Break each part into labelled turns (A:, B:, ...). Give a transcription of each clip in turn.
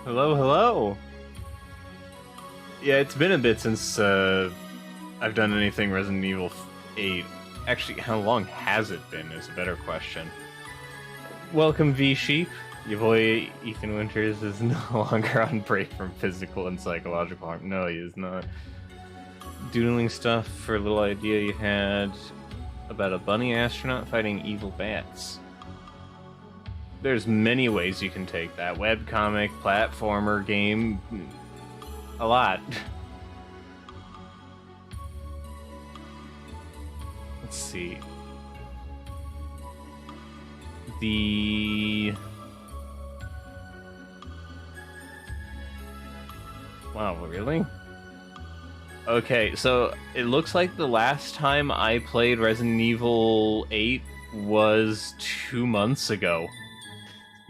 A: Hello, hello. Yeah, it's been a bit since I've done anything Resident Evil 8. Actually, how long has it been is a better question. Welcome, V-Sheep. Your boy Ethan Winters is no longer on break from physical and psychological harm. No, he is not. Doodling stuff for a little idea you had about a bunny astronaut fighting evil bats. There's many ways you can take that. Webcomic, platformer, game, a lot. Let's see. Wow, really? Okay, so it looks like the last time I played Resident Evil 8 was 2 months ago.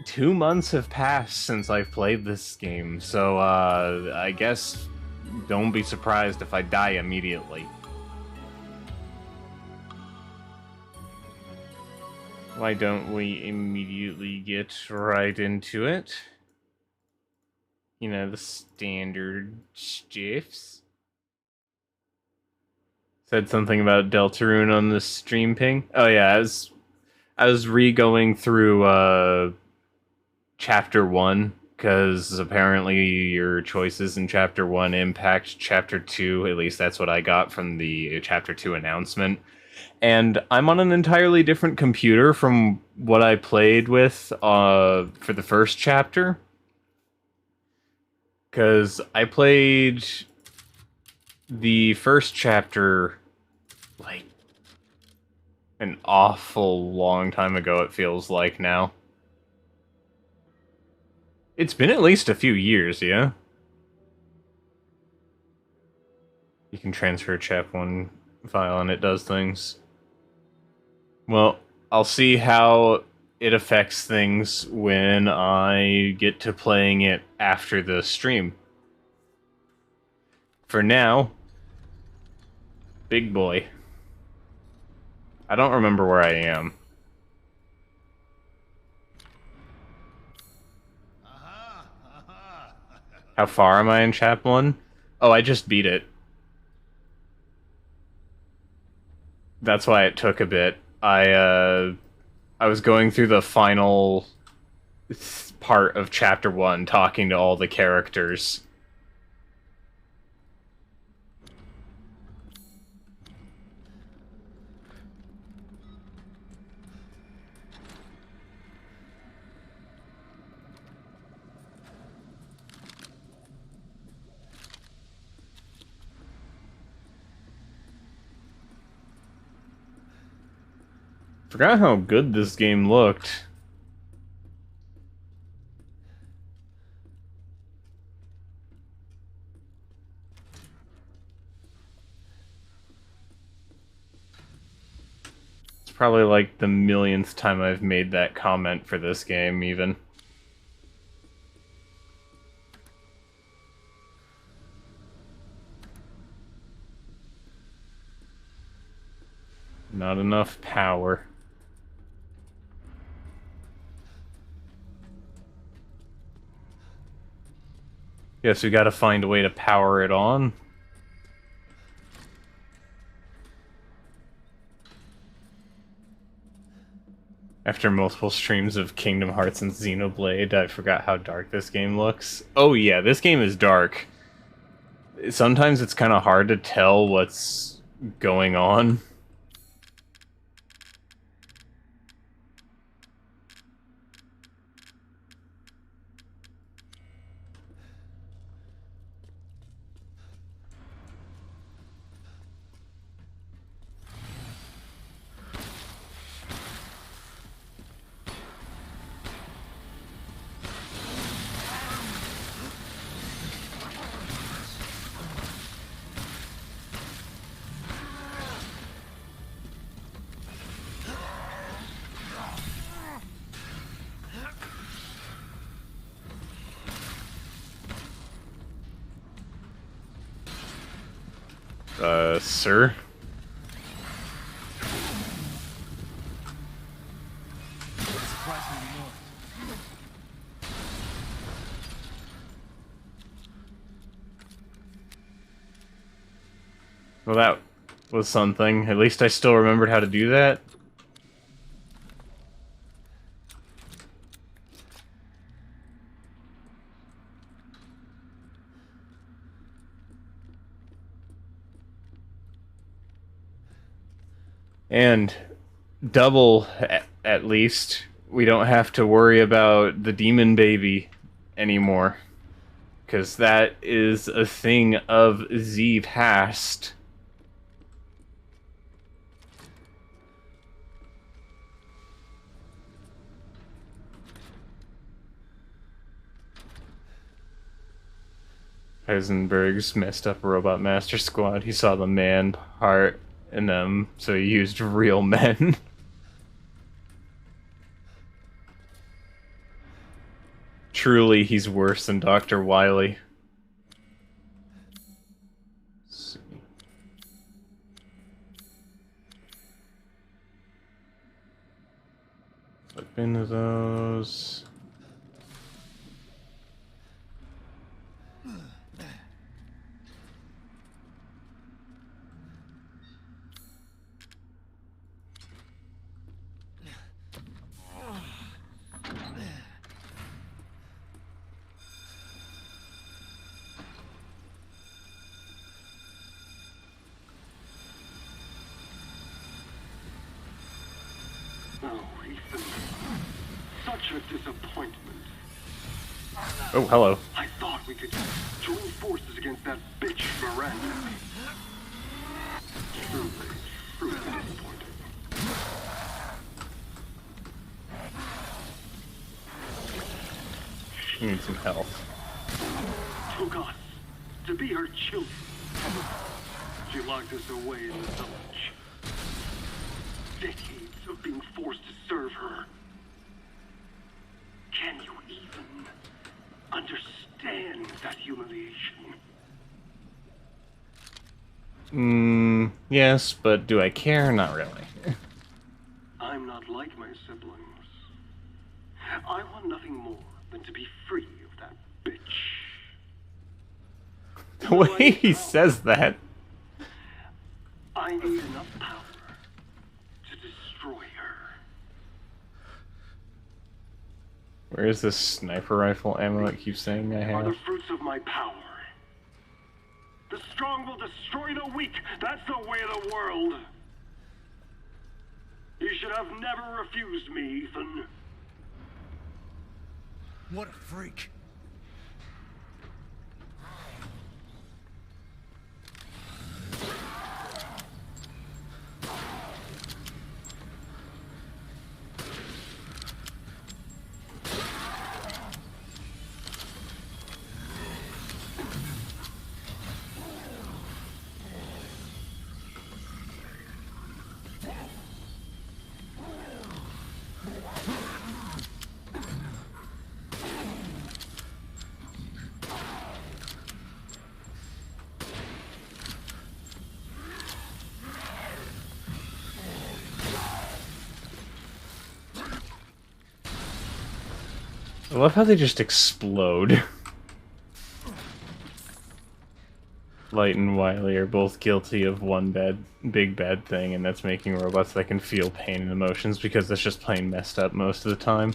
A: 2 months have passed since I've played this game, so I guess don't be surprised if I die immediately. Why don't we immediately get right into it? You know, the standard stuffs. Said something about Deltarune on the stream ping. Oh yeah, I was re-going through chapter 1 because apparently your choices in chapter 1 impact chapter 2. At least that's what I got from the chapter 2 announcement. And I'm on an entirely different computer from what I played with for the first chapter. Because I played the first chapter like an awful long time ago, it feels like now. It's been at least a few years, yeah? You can transfer chap 1 file and it does things. Well, I'll see how it affects things when I get to playing it after the stream. For now, big boy. I don't remember where I am. How far am I in chap 1? Oh, I just beat it. That's why it took a bit. I was going through the final part of chapter 1, talking to all the characters. Forgot how good this game looked. It's probably like the millionth time I've made that comment for this game, even. Not enough power. Guess we gotta find a way to power it on. After multiple streams of Kingdom Hearts and Xenoblade, I forgot how dark this game looks. Oh yeah, this game is dark. Sometimes it's kind of hard to tell what's going on. Sir? Well, that was something. At least I still remembered how to do that. And double, at least, we don't have to worry about the demon baby anymore. Because that is a thing of the past. Heisenberg's messed up Robot Master Squad. He saw the man part in them, so he used real men. Truly, he's worse than Dr. Wily. Let's see. Flip into those.
B: Such a disappointment.
A: Oh, hello.
B: I thought we could join forces against that bitch Miranda. Truly disappointing.
A: You need some health.
B: Took us to be her children. She locked us away in the village. Decades of being forced to serve her. Can you even understand that humiliation?
A: Yes, but do I care? Not really.
B: I'm not like my siblings. I want nothing more than to be free of that bitch.
A: The way he says that.
B: I need enough power to destroy her.
A: Where is this sniper rifle ammo it keeps saying I
B: Are
A: have?
B: the fruits of my power. The strong will destroy the weak. That's the way of the world. You should have never refused me, Ethan.
C: What a freak.
A: I love how they just explode. Light and Wily are both guilty of one big bad thing, and that's making robots that can feel pain and emotions, because that's just plain messed up most of the time.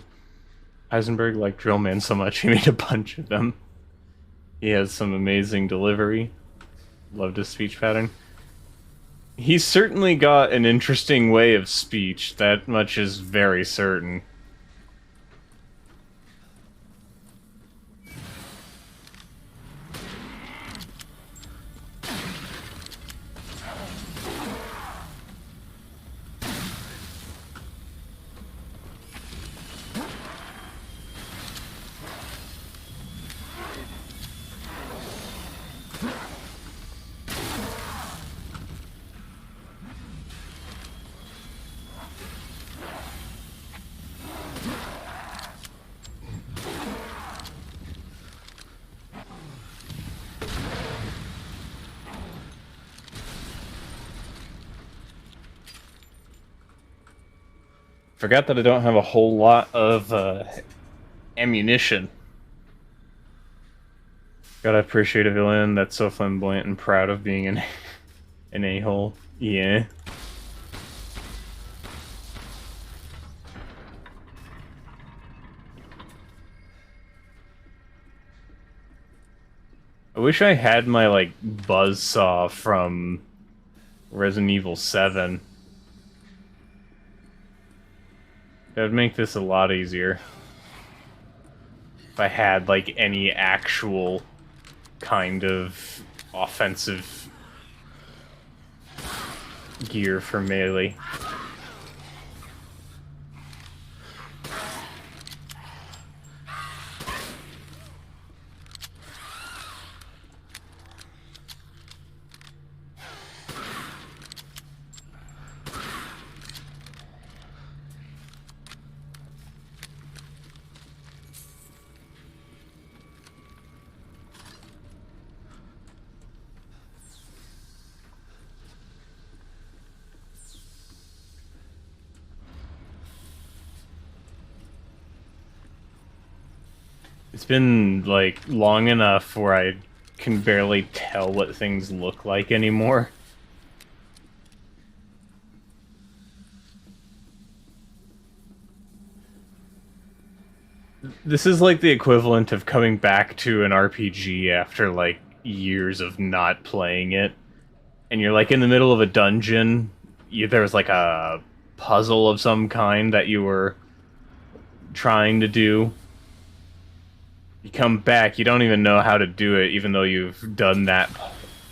A: Heisenberg liked Drillman so much he made a bunch of them. He has some amazing delivery. Loved his speech pattern. He's certainly got an interesting way of speech, that much is very certain. Forgot that I don't have a whole lot of ammunition. Gotta appreciate a villain that's so flamboyant and proud of being an An a-hole. Yeah. I wish I had my, like, buzzsaw from Resident Evil 7. That would make this a lot easier. If I had, like, any actual kind of offensive gear for melee. It's been, like, long enough where I can barely tell what things look like anymore. This is like the equivalent of coming back to an RPG after, like, years of not playing it. And you're, like, in the middle of a dungeon. There was, like, a puzzle of some kind that you were trying to do. You come back, you don't even know how to do it, even though you've done that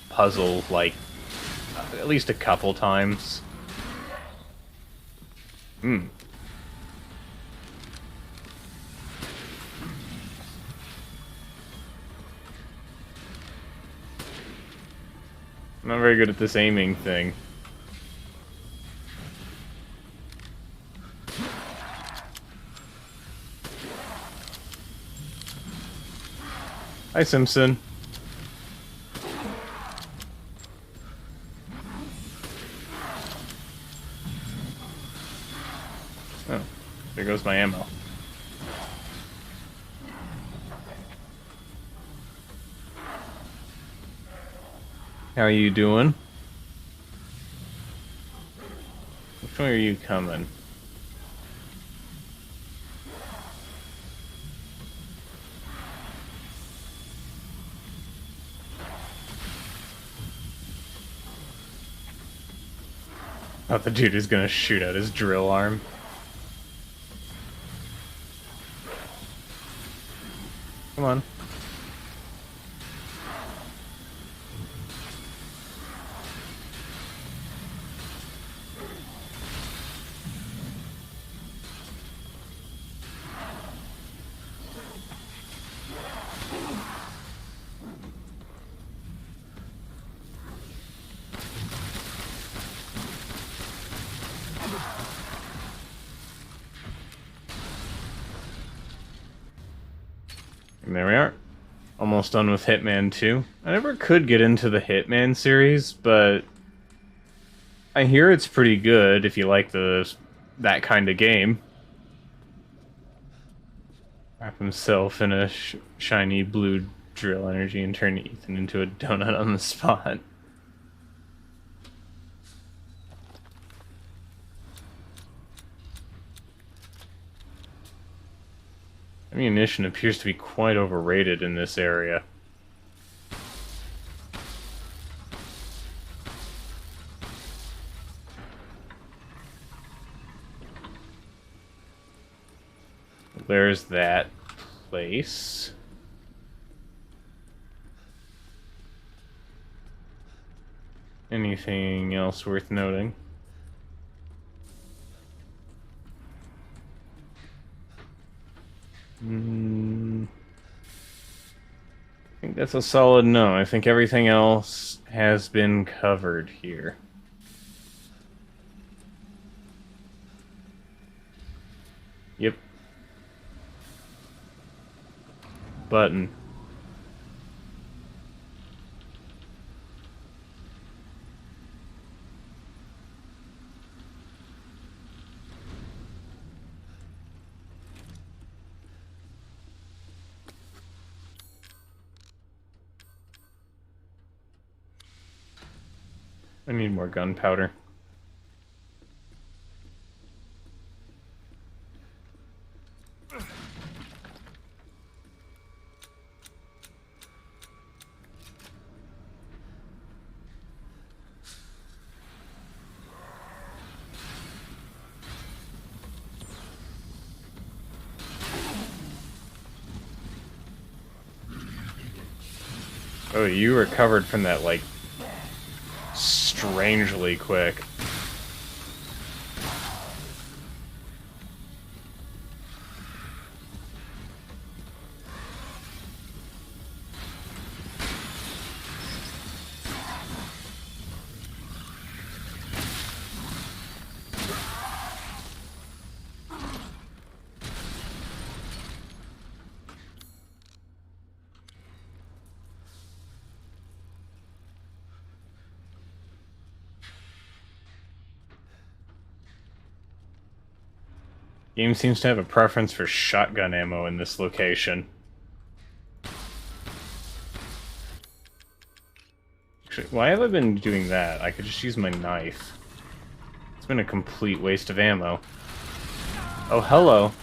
A: puzzle, like, at least a couple times. Hmm. I'm not very good at this aiming thing. Hi, Simpson. Oh, there goes my ammo. How are you doing? Which way are you coming? Oh, the dude is gonna shoot out his drill arm. Come on. And there we are. Almost done with Hitman 2. I never could get into the Hitman series, but I hear it's pretty good if you like that kind of game. Wrap himself in a shiny blue drill energy and turn Ethan into a donut on the spot. Ammunition appears to be quite overrated in this area. There's that place. Anything else worth noting? I think that's a solid no. I think everything else has been covered here. Yep. Button. I need more gunpowder. Oh, you recovered from that, like, strangely quick. Game seems to have a preference for shotgun ammo in this location. Actually, why have I been doing that? I could just use my knife. It's been a complete waste of ammo. Oh, hello.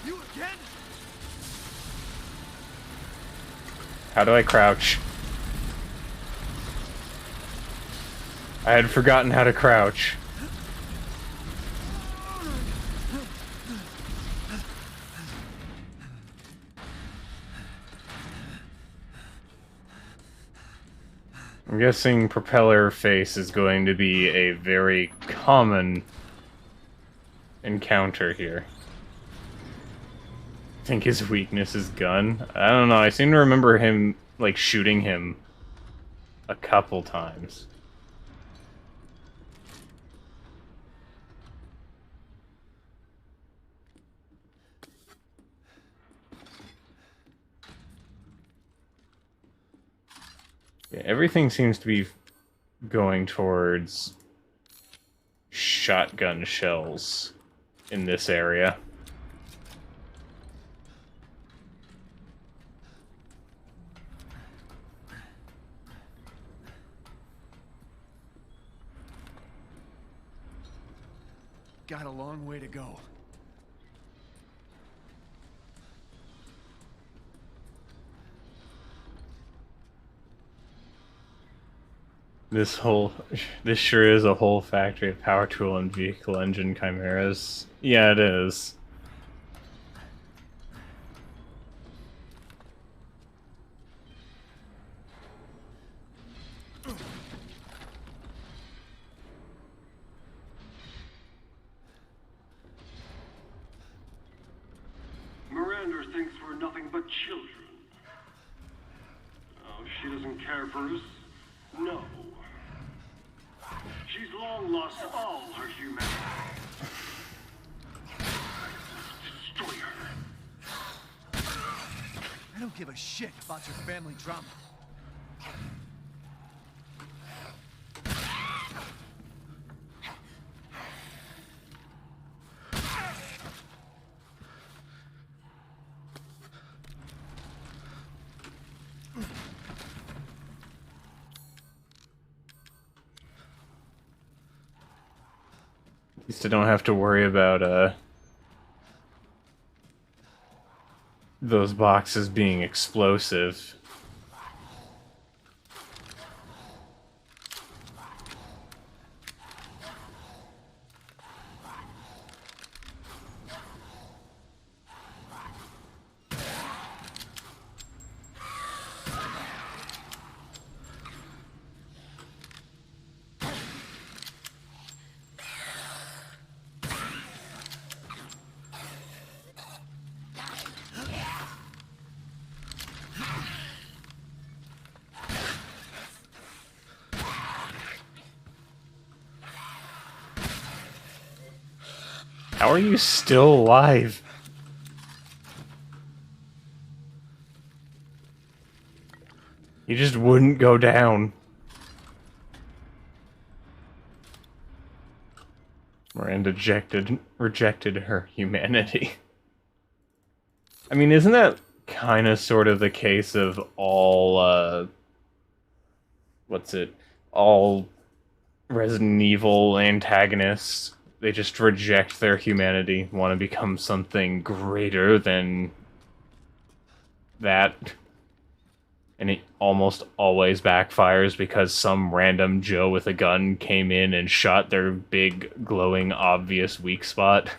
A: How do I crouch? I had forgotten how to crouch. I'm guessing Propeller Face is going to be a very common encounter here. I think his weakness is gun. I don't know, I seem to remember him, like, shooting him a couple times. Yeah, everything seems to be going towards shotgun shells in this area.
C: Got a long way to go.
A: This sure is a whole factory of power tool and vehicle engine chimeras. Yeah, it is.
B: Miranda thinks we're nothing but children. Oh, she doesn't care for us? No. She's long lost all her humanity. Destroy her.
C: I don't give a shit about your family drama.
A: At least I don't have to worry about, those boxes being explosive. How are you still alive? You just wouldn't go down. Miranda rejected her humanity. I mean, isn't that kind of sort of the case of all, all Resident Evil antagonists. They just reject their humanity, want to become something greater than that. And it almost always backfires because some random Joe with a gun came in and shot their big, glowing, obvious weak spot.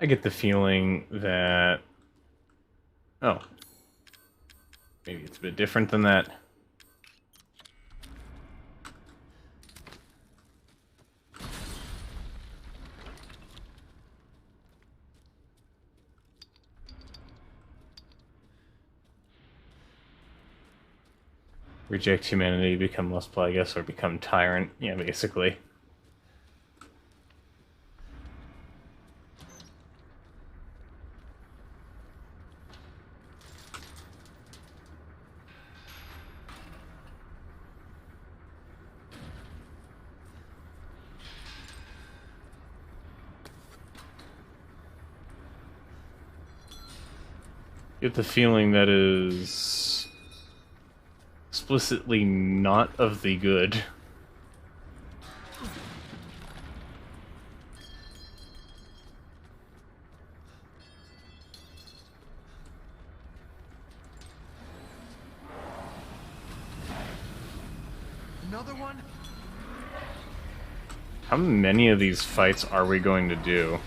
A: I get the feeling that... Oh. Maybe it's a bit different than that. Reject humanity, become less Plagueis, or become tyrant. Yeah, basically. Get the feeling that is explicitly not of the good.
C: Another one?
A: How many of these fights are we going to do?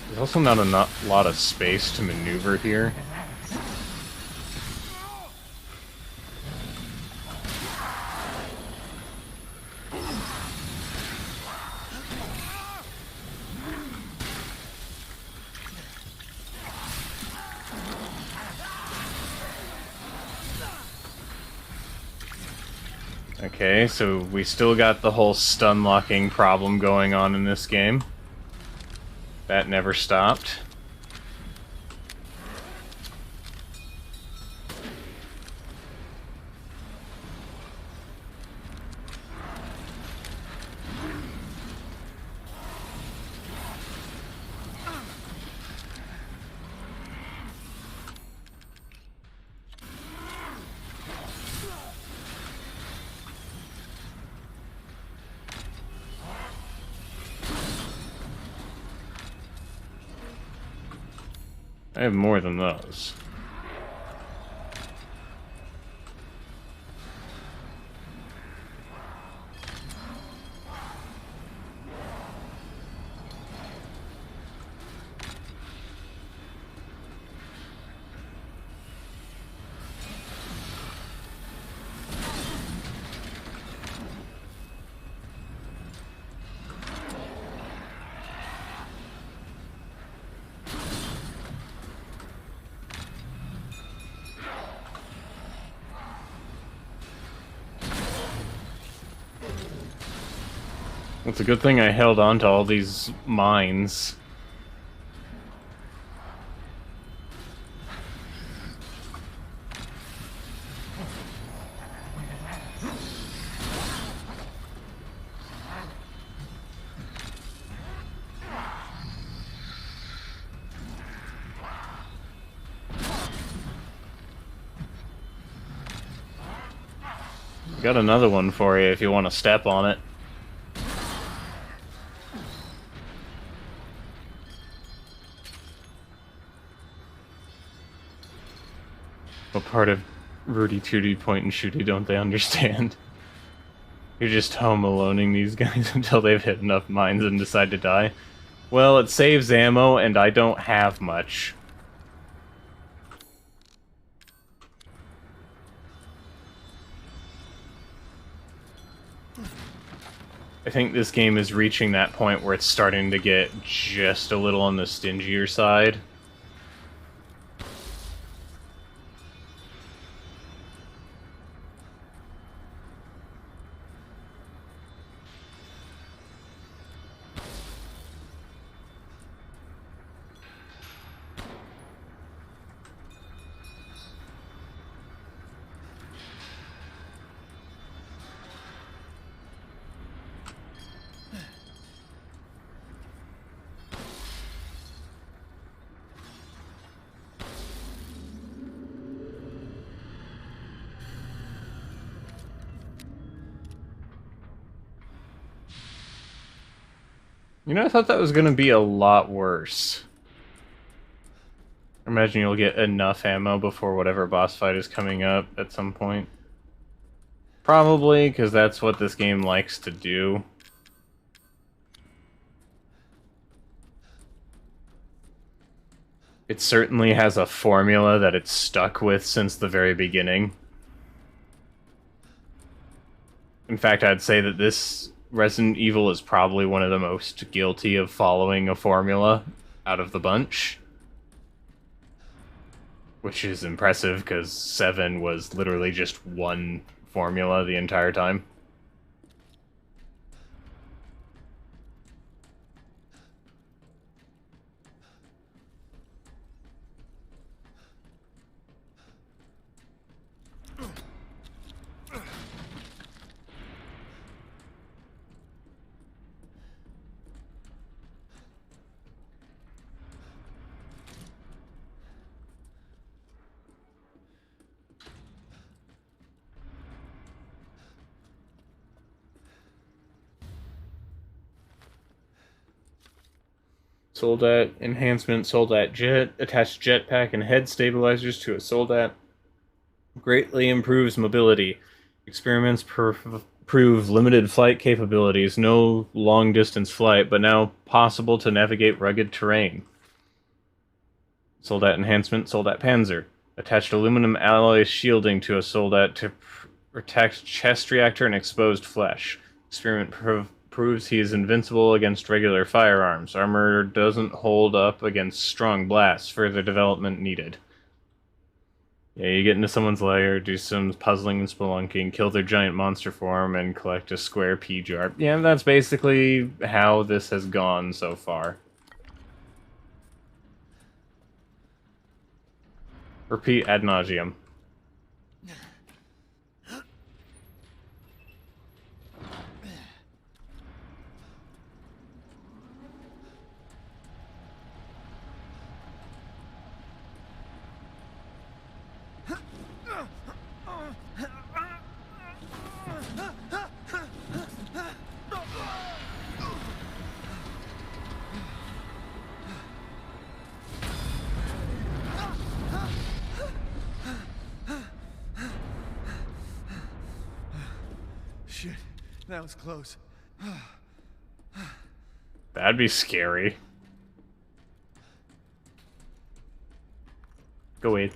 A: There's also not a lot of space to maneuver here. Okay, so we still got the whole stun locking problem going on in this game. That never stopped. I have more than those. It's a good thing I held on to all these mines. Got another one for you if you want to step on it. What part of Rudy Tooty point and shooty don't they understand? You're just home aloneing these guys until they've hit enough mines and decide to die. Well, it saves ammo, and I don't have much. I think this game is reaching that point where it's starting to get just a little on the stingier side. You know, I thought that was going to be a lot worse. I imagine you'll get enough ammo before whatever boss fight is coming up at some point. Probably, because that's what this game likes to do. It certainly has a formula that it's stuck with since the very beginning. In fact, I'd say that this Resident Evil is probably one of the most guilty of following a formula out of the bunch. Which is impressive, because 7 was literally just one formula the entire time. Soldat enhancement, Soldat jet, attach jetpack and head stabilizers to a Soldat. Greatly improves mobility. Experiments prove limited flight capabilities, no long distance flight, but now possible to navigate rugged terrain. Soldat enhancement, Soldat Panzer. Attached aluminum alloy shielding to a Soldat to protect chest reactor and exposed flesh. Experiment proves he is invincible against regular firearms. Armor doesn't hold up against strong blasts. Further development needed. Yeah, you get into someone's lair, do some puzzling and spelunking, kill their giant monster form, and collect a square P jar. Yeah, that's basically how this has gone so far. Repeat ad nauseum.
C: Shit, that was close.
A: That'd be scary. Go wait.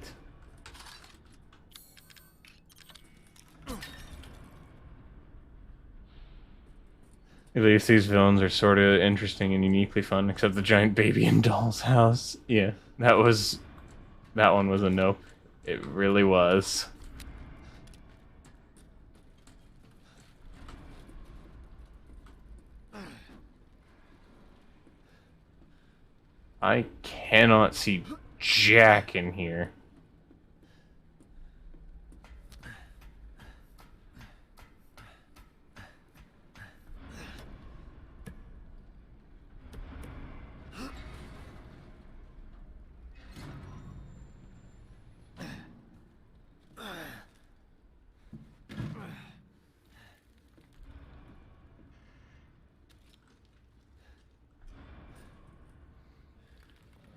A: At least these villains are sort of interesting and uniquely fun, except the giant baby in Doll's house. Yeah, that one was a nope. It really was. I cannot see jack in here.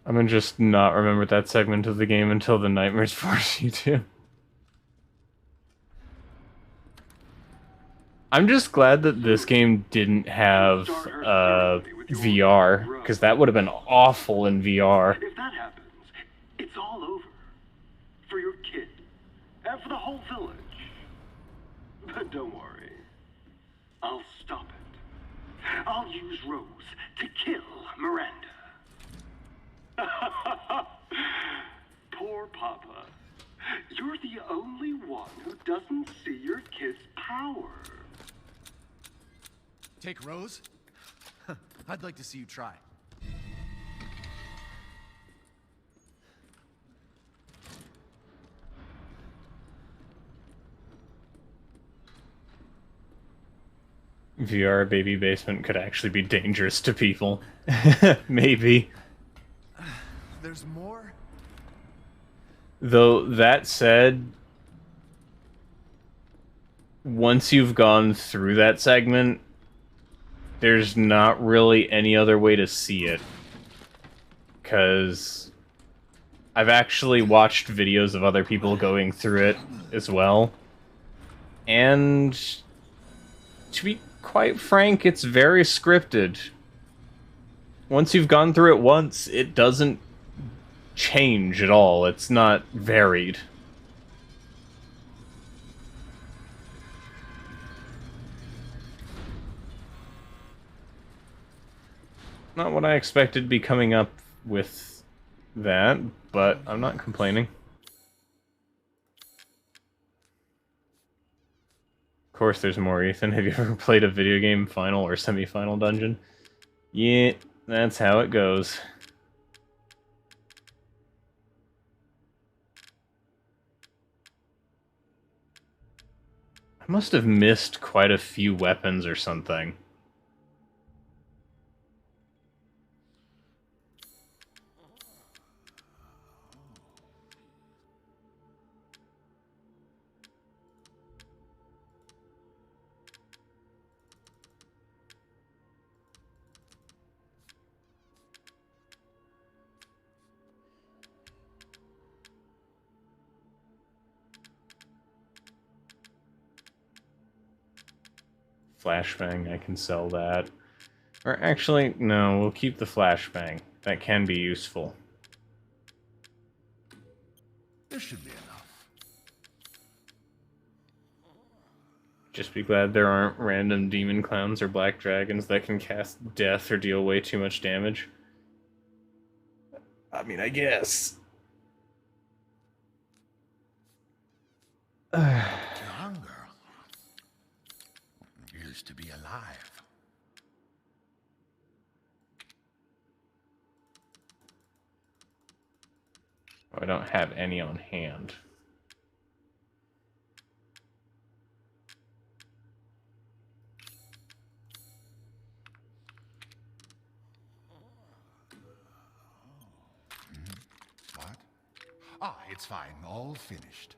A: I'm gonna just not remember that segment of the game until the nightmares force you to. I'm just glad that this game didn't have VR, because that would have been awful in VR.
B: If that happens, it's all over. For your kid. And for the whole village. But don't worry. I'll stop it. I'll use Rose to kill Miranda. Poor Papa. You're the only one who doesn't see your kid's power.
C: Take Rose? I'd like to see you try.
A: VR baby basement could actually be dangerous to people. Maybe.
C: There's more?
A: Though, that said, once you've gone through that segment, there's not really any other way to see it. Because I've actually watched videos of other people going through it as well. And to be quite frank, it's very scripted. Once you've gone through it once, it doesn't change at all. It's not varied. Not what I expected to be coming up with that, but I'm not complaining. Of course there's more, Ethan. Have you ever played a video game final or semi-final dungeon? Yeah, that's how it goes. I must have missed quite a few weapons or something. Flashbang, I can sell that. Or actually, no, we'll keep the flashbang. That can be useful.
C: This should be enough.
A: Just be glad there aren't random demon clowns or black dragons that can cast death or deal way too much damage. I mean, I guess.
C: Hunger used to be alive.
A: I don't have any on hand.
C: What? Ah, it's fine. All finished.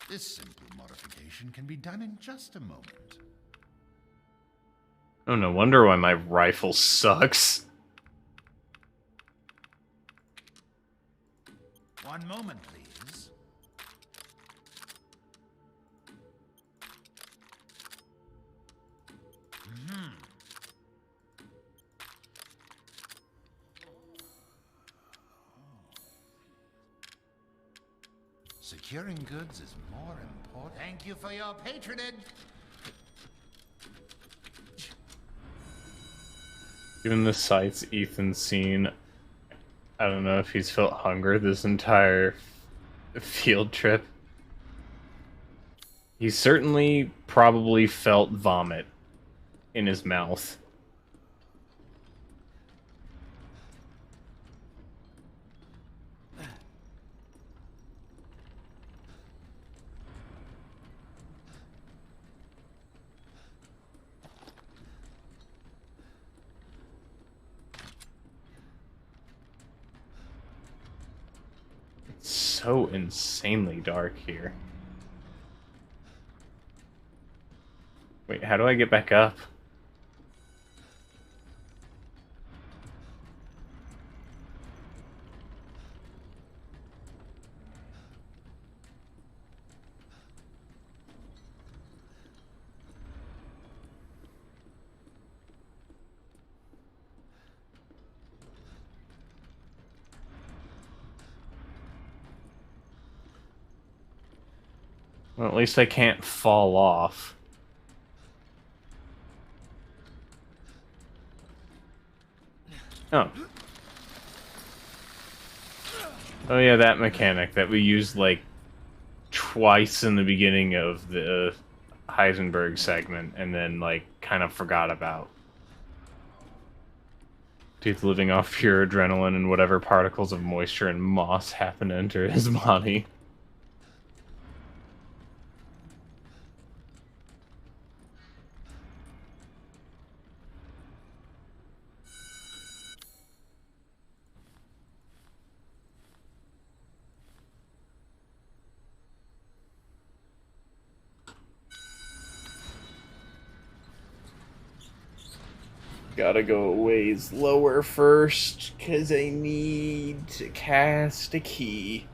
C: This simple modification can be done in just a moment.
A: Oh, no wonder why my rifle sucks.
C: One moment, please. Securing goods is more important. Thank you for your patronage.
A: Given the sights Ethan's seen, I don't know if he's felt hunger this entire field trip. He certainly probably felt vomit in his mouth. It's so insanely dark here. Wait, how do I get back up? Well, at least I can't fall off. Oh. Oh yeah, that mechanic that we used like twice in the beginning of the Heisenberg segment and then like kind of forgot about. He's living off pure adrenaline and whatever particles of moisture and moss happen to enter his body. Gotta go a ways lower first, because I need to cast a key.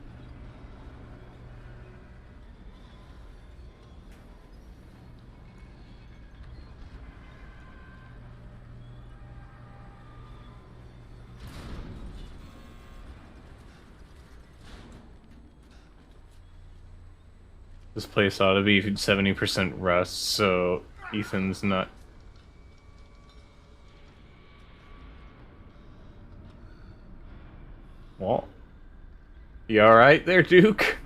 A: This place ought to be 70% rust, so Ethan's not... Well, you alright there, Duke?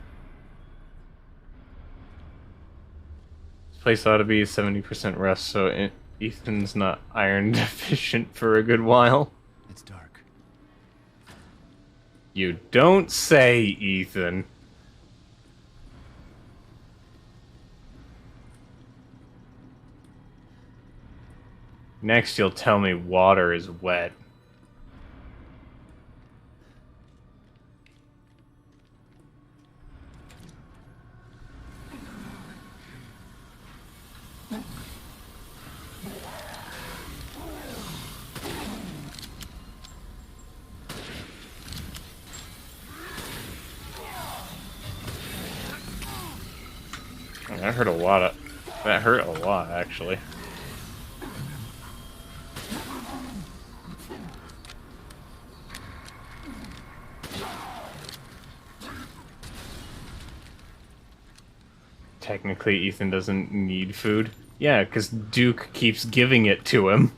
A: This place ought to be 70% rust, so Ethan's not iron deficient for a good while.
C: It's dark.
A: You don't say, Ethan. Next, you'll tell me water is wet. That hurt a lot. That hurt a lot, actually. Technically, Ethan doesn't need food. Yeah, because Duke keeps giving it to him.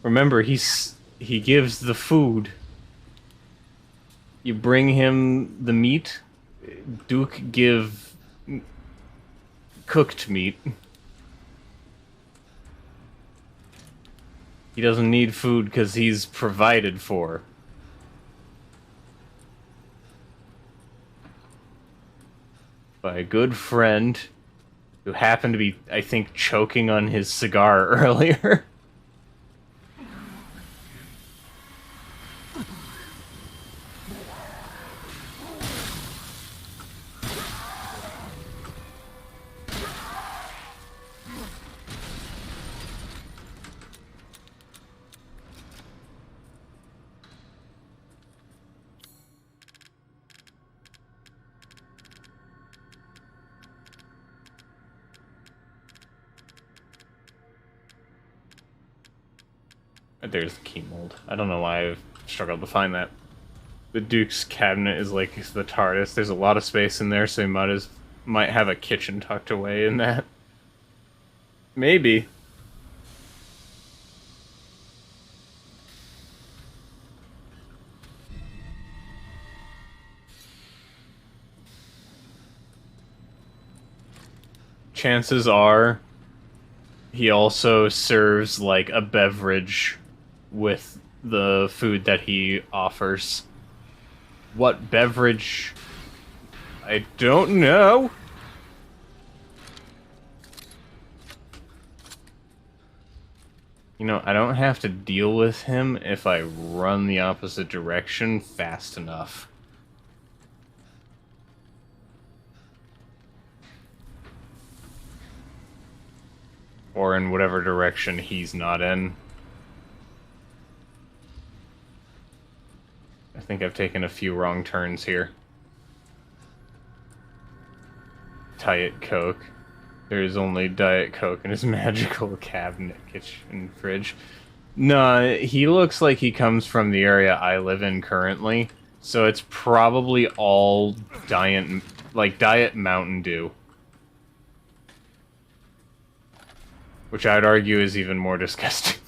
A: Remember, he gives the food. You bring him the meat. Duke give cooked meat. He doesn't need food because he's provided for. By a good friend who happened to be, I think, choking on his cigar earlier. There's the key mold. I don't know why I've struggled to find that. The Duke's cabinet is like the TARDIS. There's a lot of space in there, so he might have a kitchen tucked away in that. Maybe. Chances are he also serves like a beverage with the food that he offers. What beverage? I don't know. You know, I don't have to deal with him if I run the opposite direction fast enough. Or in whatever direction he's not in. I think I've taken a few wrong turns here. Diet Coke. There is only Diet Coke in his magical cabinet, kitchen, fridge. No, he looks like he comes from the area I live in currently, so it's probably all Diet Mountain Dew. Which I'd argue is even more disgusting.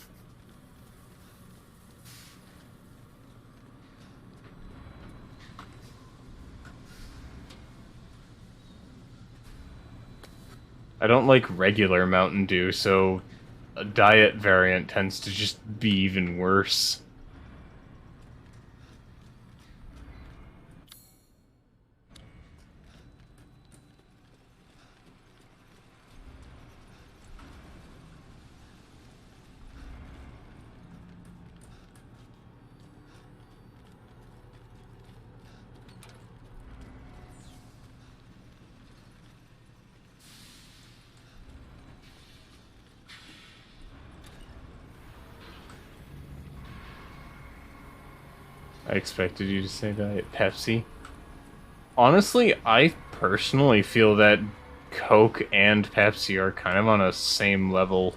A: I don't like regular Mountain Dew, so a diet variant tends to just be even worse. I expected you to say Diet Pepsi. Honestly, I personally feel that Coke and Pepsi are kind of on a same level.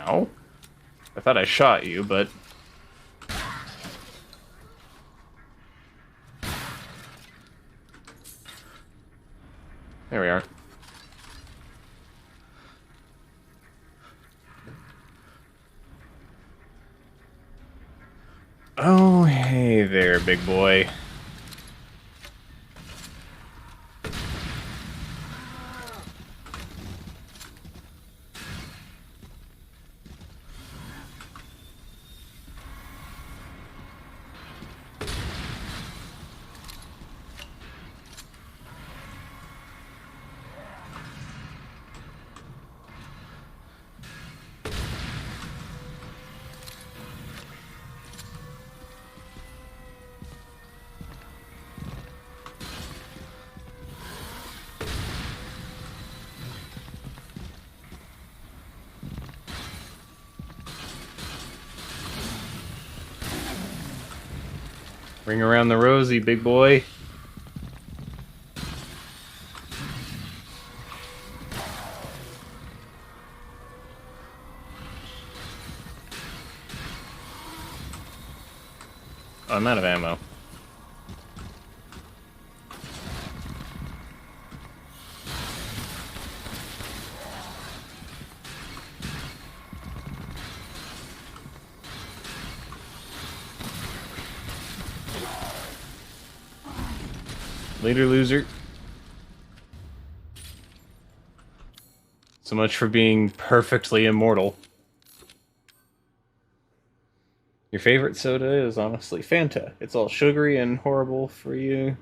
A: Ow. I thought I shot you, but... There we are. Oh, hey there, big boy. Ring around the rosy, big boy. Oh, I'm out of ammo. Later, loser. So much for being perfectly immortal. Your favorite soda is honestly Fanta. It's all sugary and horrible for you,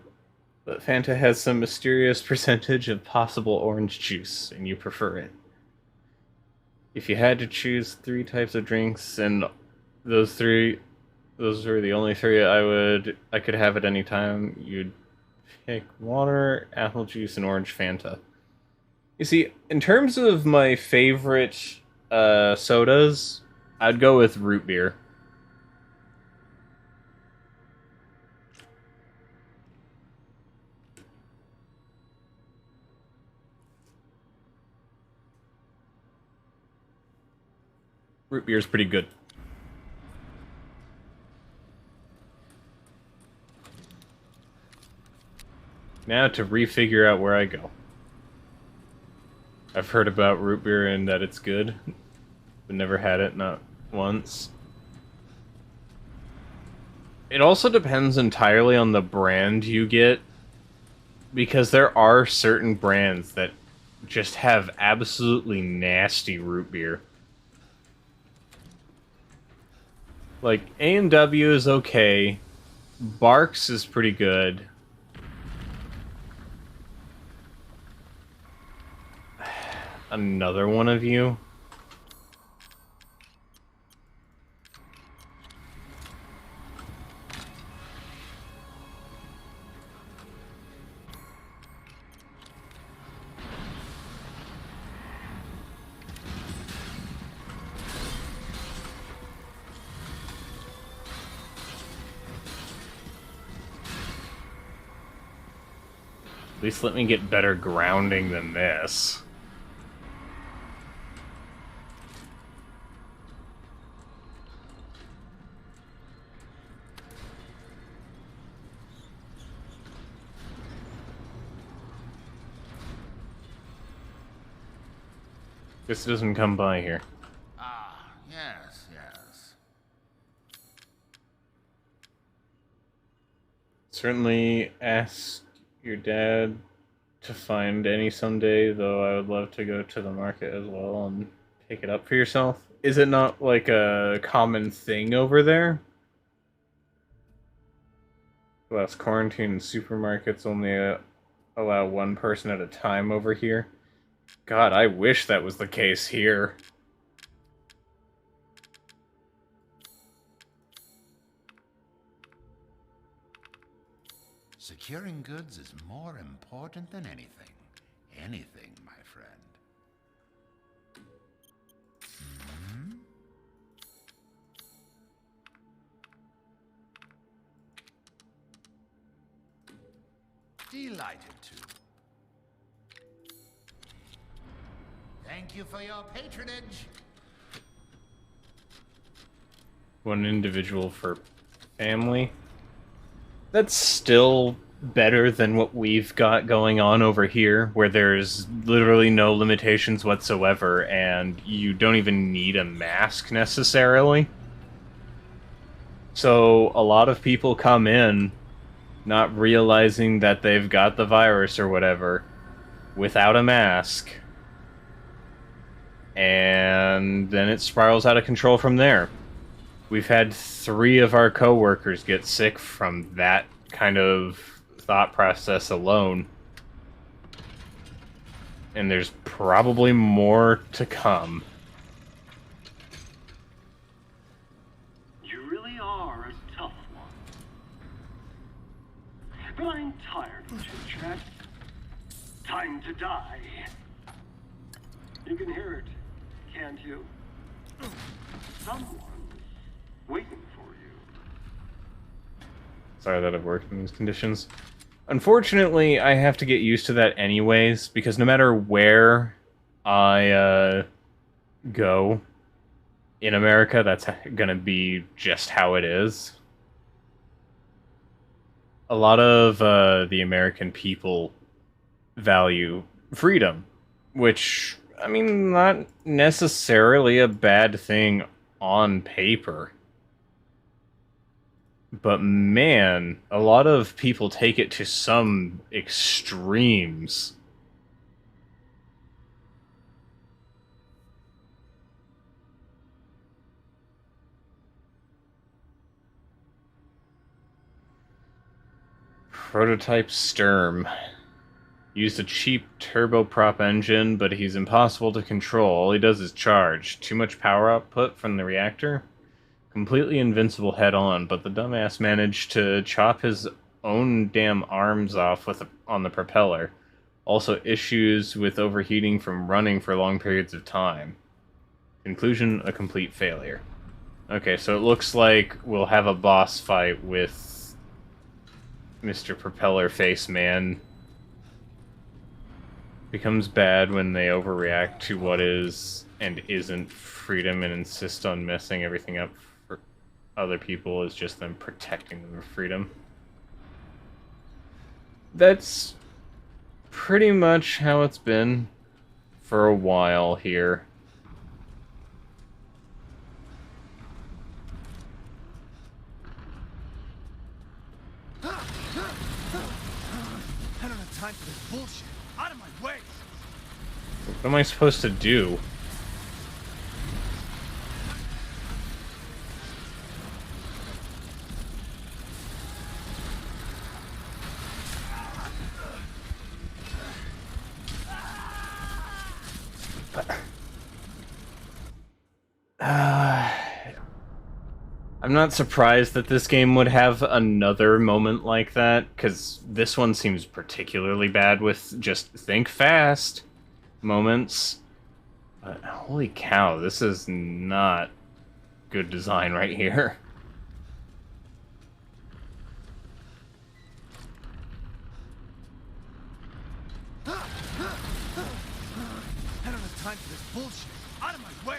A: but Fanta has some mysterious percentage of possible orange juice, and you prefer it. If you had to choose 3 types of drinks, and those were the only 3 I could have at any time, you'd pick water, apple juice, and orange Fanta. You see, in terms of my favorite sodas, I'd go with root beer. Root beer is pretty good. Now to refigure out where I go. I've heard about root beer and that it's good, but never had it, not once. It also depends entirely on the brand you get, because there are certain brands that just have absolutely nasty root beer. Like, A&W is okay, Barks is pretty good. Another one of you? At least let me get better grounding than this. This doesn't come by here.
C: Ah, yes, yes.
A: Certainly ask your dad to find any someday, though I would love to go to the market as well and pick it up for yourself. Is it not like a common thing over there? Last quarantine supermarkets only allow one person at a time over here. God, I wish that was the case here.
C: Securing goods is more important than anything. Anything, my friend. Hmm? Delighted to. Thank you for your patronage.
A: One individual for family. That's still better than what we've got going on over here, where there's literally no limitations whatsoever, and you don't even need a mask necessarily. So a lot of people come in not realizing that they've got the virus or whatever without a mask, and then it spirals out of control from there. We've had 3 of our coworkers get sick from that kind of thought process alone. And there's probably more to come.
B: You really are a tough one. But I'm tired of chit-chat. Time to die. You can hear it, can't you? Someone's waiting for you.
A: Sorry that I've worked in these conditions. Unfortunately, I have to get used to that anyways, because no matter where I go in America, that's gonna be just how it is. A lot of the American people value freedom, which, I mean, not necessarily a bad thing on paper. But man, a lot of people take it to some extremes. Prototype Sturm. Used a cheap turboprop engine, but he's impossible to control. All he does is charge. Too much power output from the reactor? Completely invincible head-on, but the dumbass managed to chop his own damn arms off on the propeller. Also issues with overheating from running for long periods of time. Conclusion, a complete failure. Okay, so it looks like we'll have a boss fight with Mr. Propeller Face Man. Becomes bad when they overreact to what is and isn't freedom and insist on messing everything up for other people is just them protecting their freedom. That's pretty much how it's been for a while here.
D: I don't have time for this bullshit. Out of my way!
A: What am I supposed to do? I'm not surprised that this game would have another moment like that, because this one seems particularly bad with just think fast moments. But holy cow, this is not good design right here.
D: I don't have time for this bullshit. Out of my way!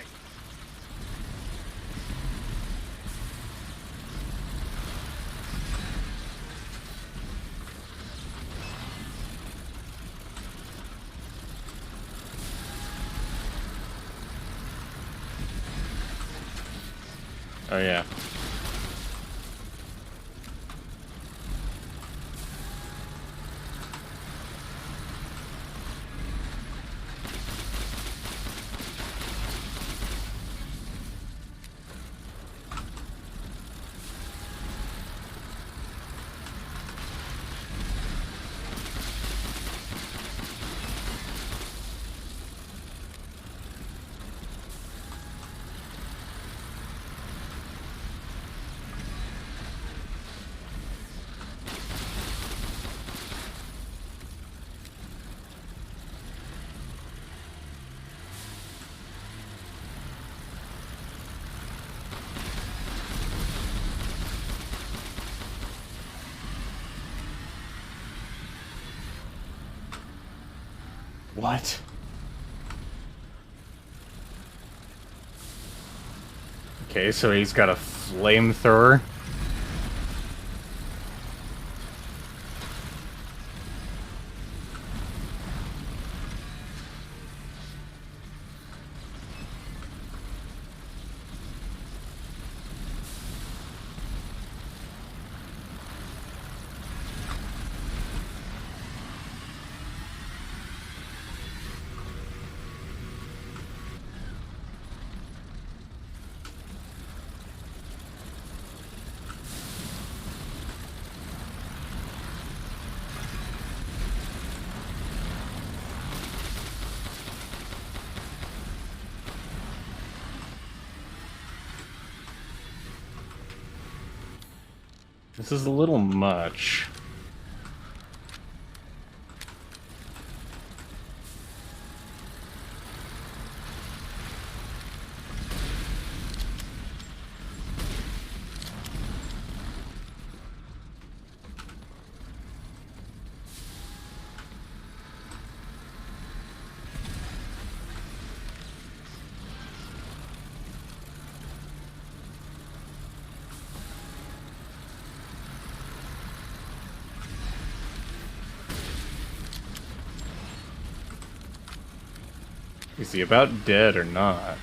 A: Oh yeah. What? Okay, so he's got a flamethrower. This is a little much. Is he about dead or not?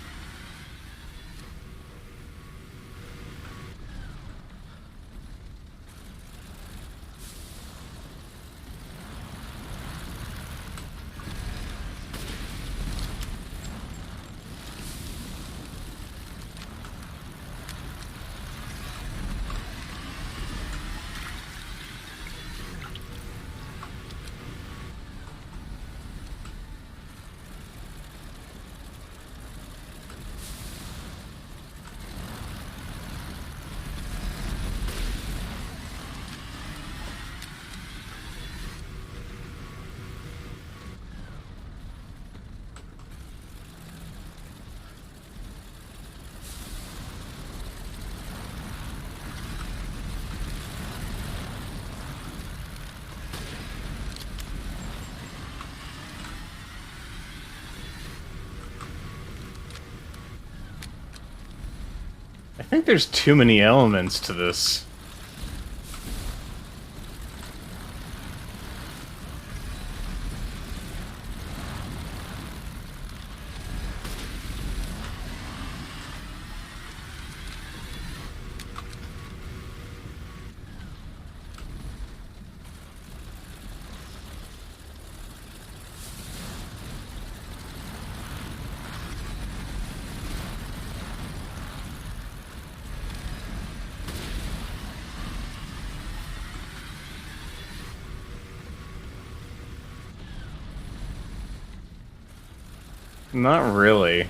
A: I think there's too many elements to this. Not really.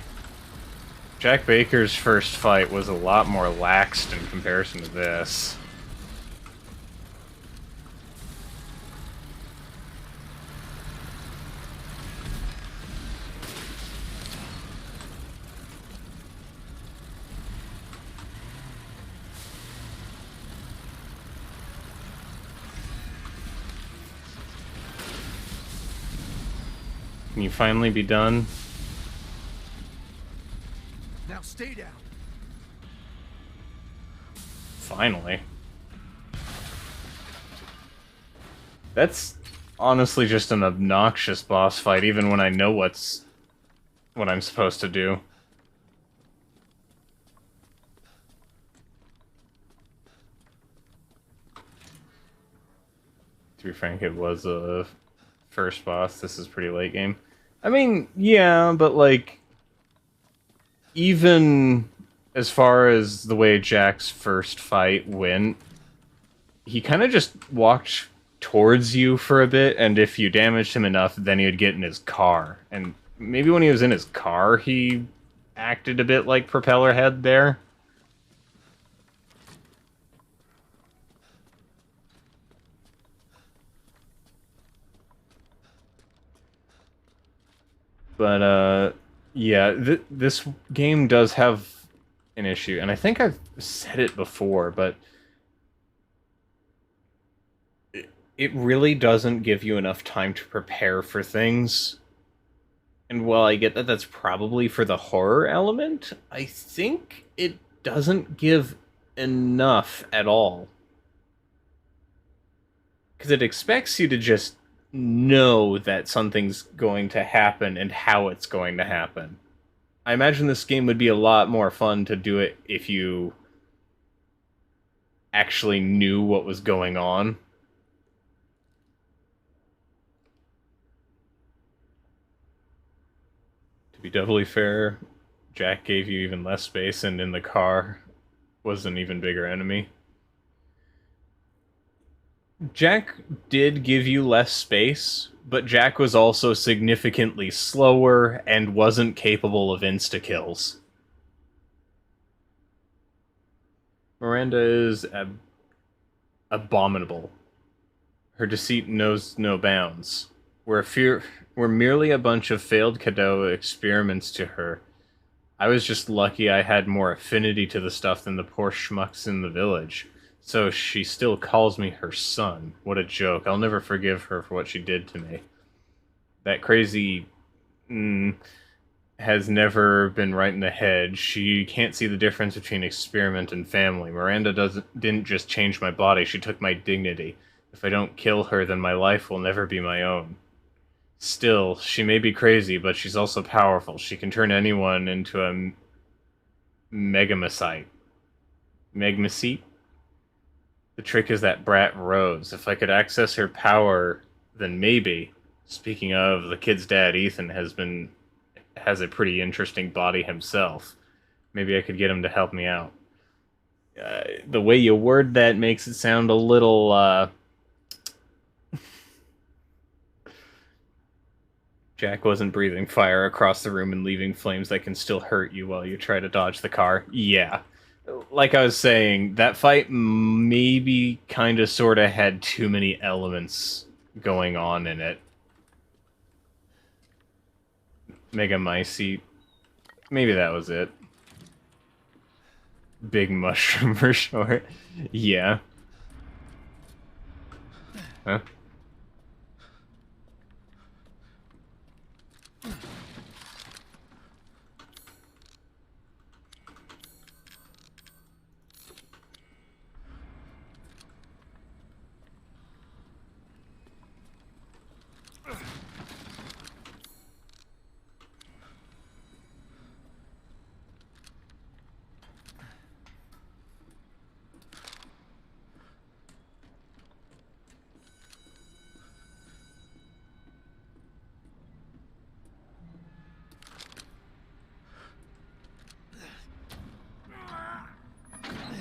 A: Jack Baker's first fight was a lot more laxed in comparison to this. Can you finally be done?
D: Now stay down.
A: Finally. That's honestly just an obnoxious boss fight, even when I know what I'm supposed to do. To be frank, it was a first boss. This is pretty late game. I mean, yeah, but like, even as far as the way Jack's first fight went, he kind of just walked towards you for a bit, and if you damaged him enough, then he would get in his car. And maybe when he was in his car, he acted a bit like Propeller Head there. But, yeah, this game does have an issue, and I think I've said it before, but it really doesn't give you enough time to prepare for things And while I get that that's probably for the horror element, I think it doesn't give enough at all. Because it expects you to just know that something's going to happen and how it's going to happen. I imagine this game would be a lot more fun to do it if you actually knew what was going on. To be doubly fair, Jack gave you even less space, and in the car was an even bigger enemy. Jack did give you less space, but Jack was also significantly slower and wasn't capable of insta-kills. Miranda is abominable. Her deceit knows no bounds. We're merely a bunch of failed Cadeau experiments to her. I was just lucky I had more affinity to the stuff than the poor schmucks in the village. So she still calls me her son. What a joke. I'll never forgive her for what she did to me. That crazy... has never been right in the head. She can't see the difference between experiment and family. Miranda didn't just change my body, she took my dignity. If I don't kill her, then my life will never be my own. Still, she may be crazy, but she's also powerful. She can turn anyone into a megamycete. Megmacete? The trick is that brat Rose. If I could access her power, then maybe. Speaking of, the kid's dad, Ethan, has a pretty interesting body himself. Maybe I could get him to help me out. The way you word that makes it sound a little, Jack wasn't breathing fire across the room and leaving flames that can still hurt you while you try to dodge the car. Yeah. Like I was saying, that fight maybe kind of sort of had too many elements going on in it. Megamycete. Maybe that was it. Big mushroom for short. Yeah. Huh?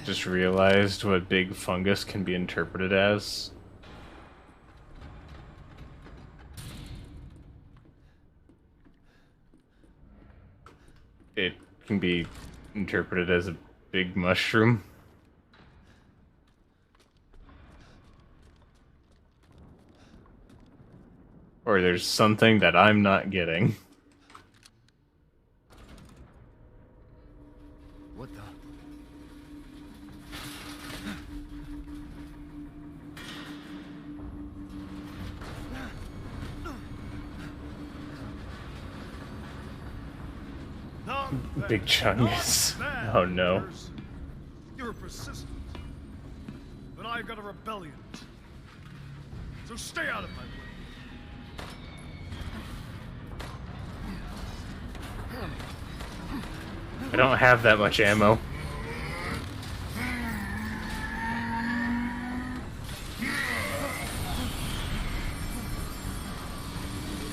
A: Just realized what big fungus can be interpreted as. It can be interpreted as a big mushroom. Or there's something that I'm not getting.
D: What the?
A: Big Chungus. Oh no.
D: You're persistent. But I've got a rebellion. So stay out of my way.
A: I don't have that much ammo.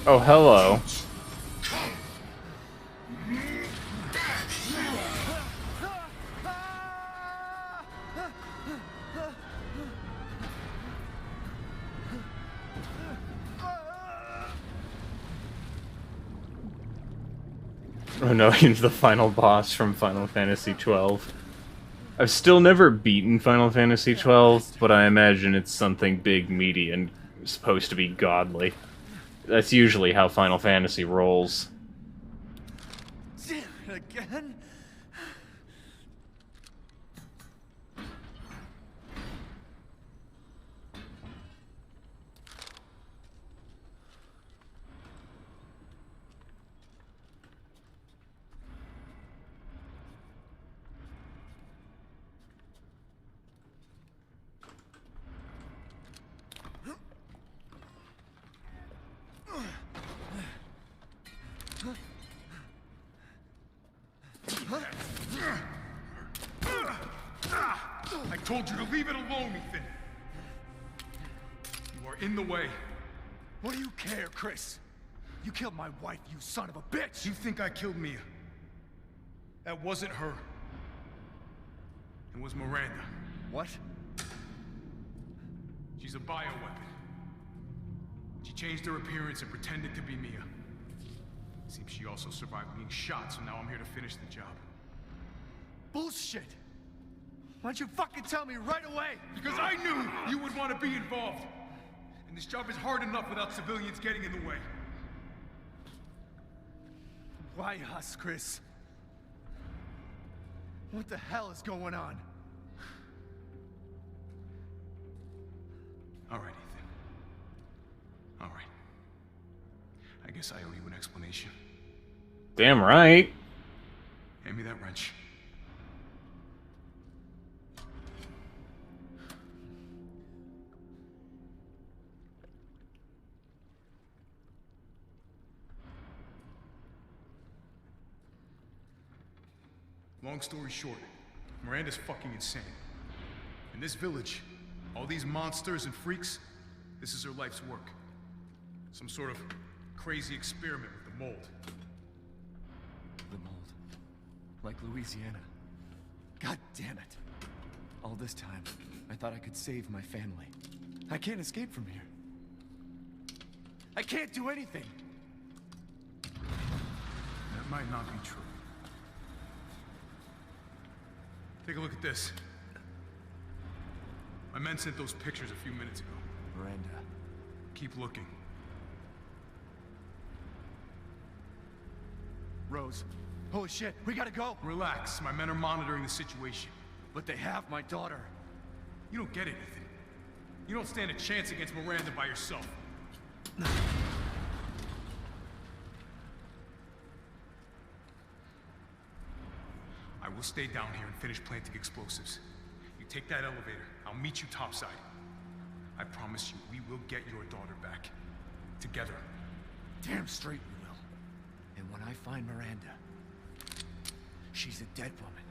A: Oh, hello. Oh no, he's the final boss from Final Fantasy XII. I've still never beaten Final Fantasy XII, but I imagine it's something big, meaty, and supposed to be godly. That's usually how Final Fantasy rolls.
D: Again? I told you to leave it alone, Ethan. You are in the way.
E: What do you care, Chris? You killed my wife, you son of a bitch!
D: You think I killed Mia? That wasn't her. It was Miranda.
E: What?
D: She's a bioweapon. She changed her appearance and pretended to be Mia. Seems she also survived being shot, so now I'm here to finish the job.
E: Bullshit! Why don't you fucking tell me right away?
D: Because I knew you would want to be involved. And this job is hard enough without civilians getting in the way.
E: Why us, Chris? What the hell is going on?
D: All right, Ethan. All right. I guess I owe you an explanation.
A: Damn right.
D: Hand me that wrench. Long story short, Miranda's fucking insane. In this village, all these monsters and freaks, this is her life's work. Some sort of crazy experiment with the mold.
E: The mold. Like Louisiana. God damn it. All this time, I thought I could save my family. I can't escape from here. I can't do anything.
D: That might not be true. Take a look at this. My men sent those pictures a few minutes ago.
E: Miranda.
D: Keep looking.
E: Rose. Holy shit, we gotta go!
D: Relax, my men are monitoring the situation.
E: But they have my daughter.
D: You don't get it, Ethan. You don't stand a chance against Miranda by yourself. I will stay down here and finish planting explosives. You take that elevator, I'll meet you topside. I promise you, we will get your daughter back. Together.
E: Damn straight we will. And when I find Miranda, she's a dead woman.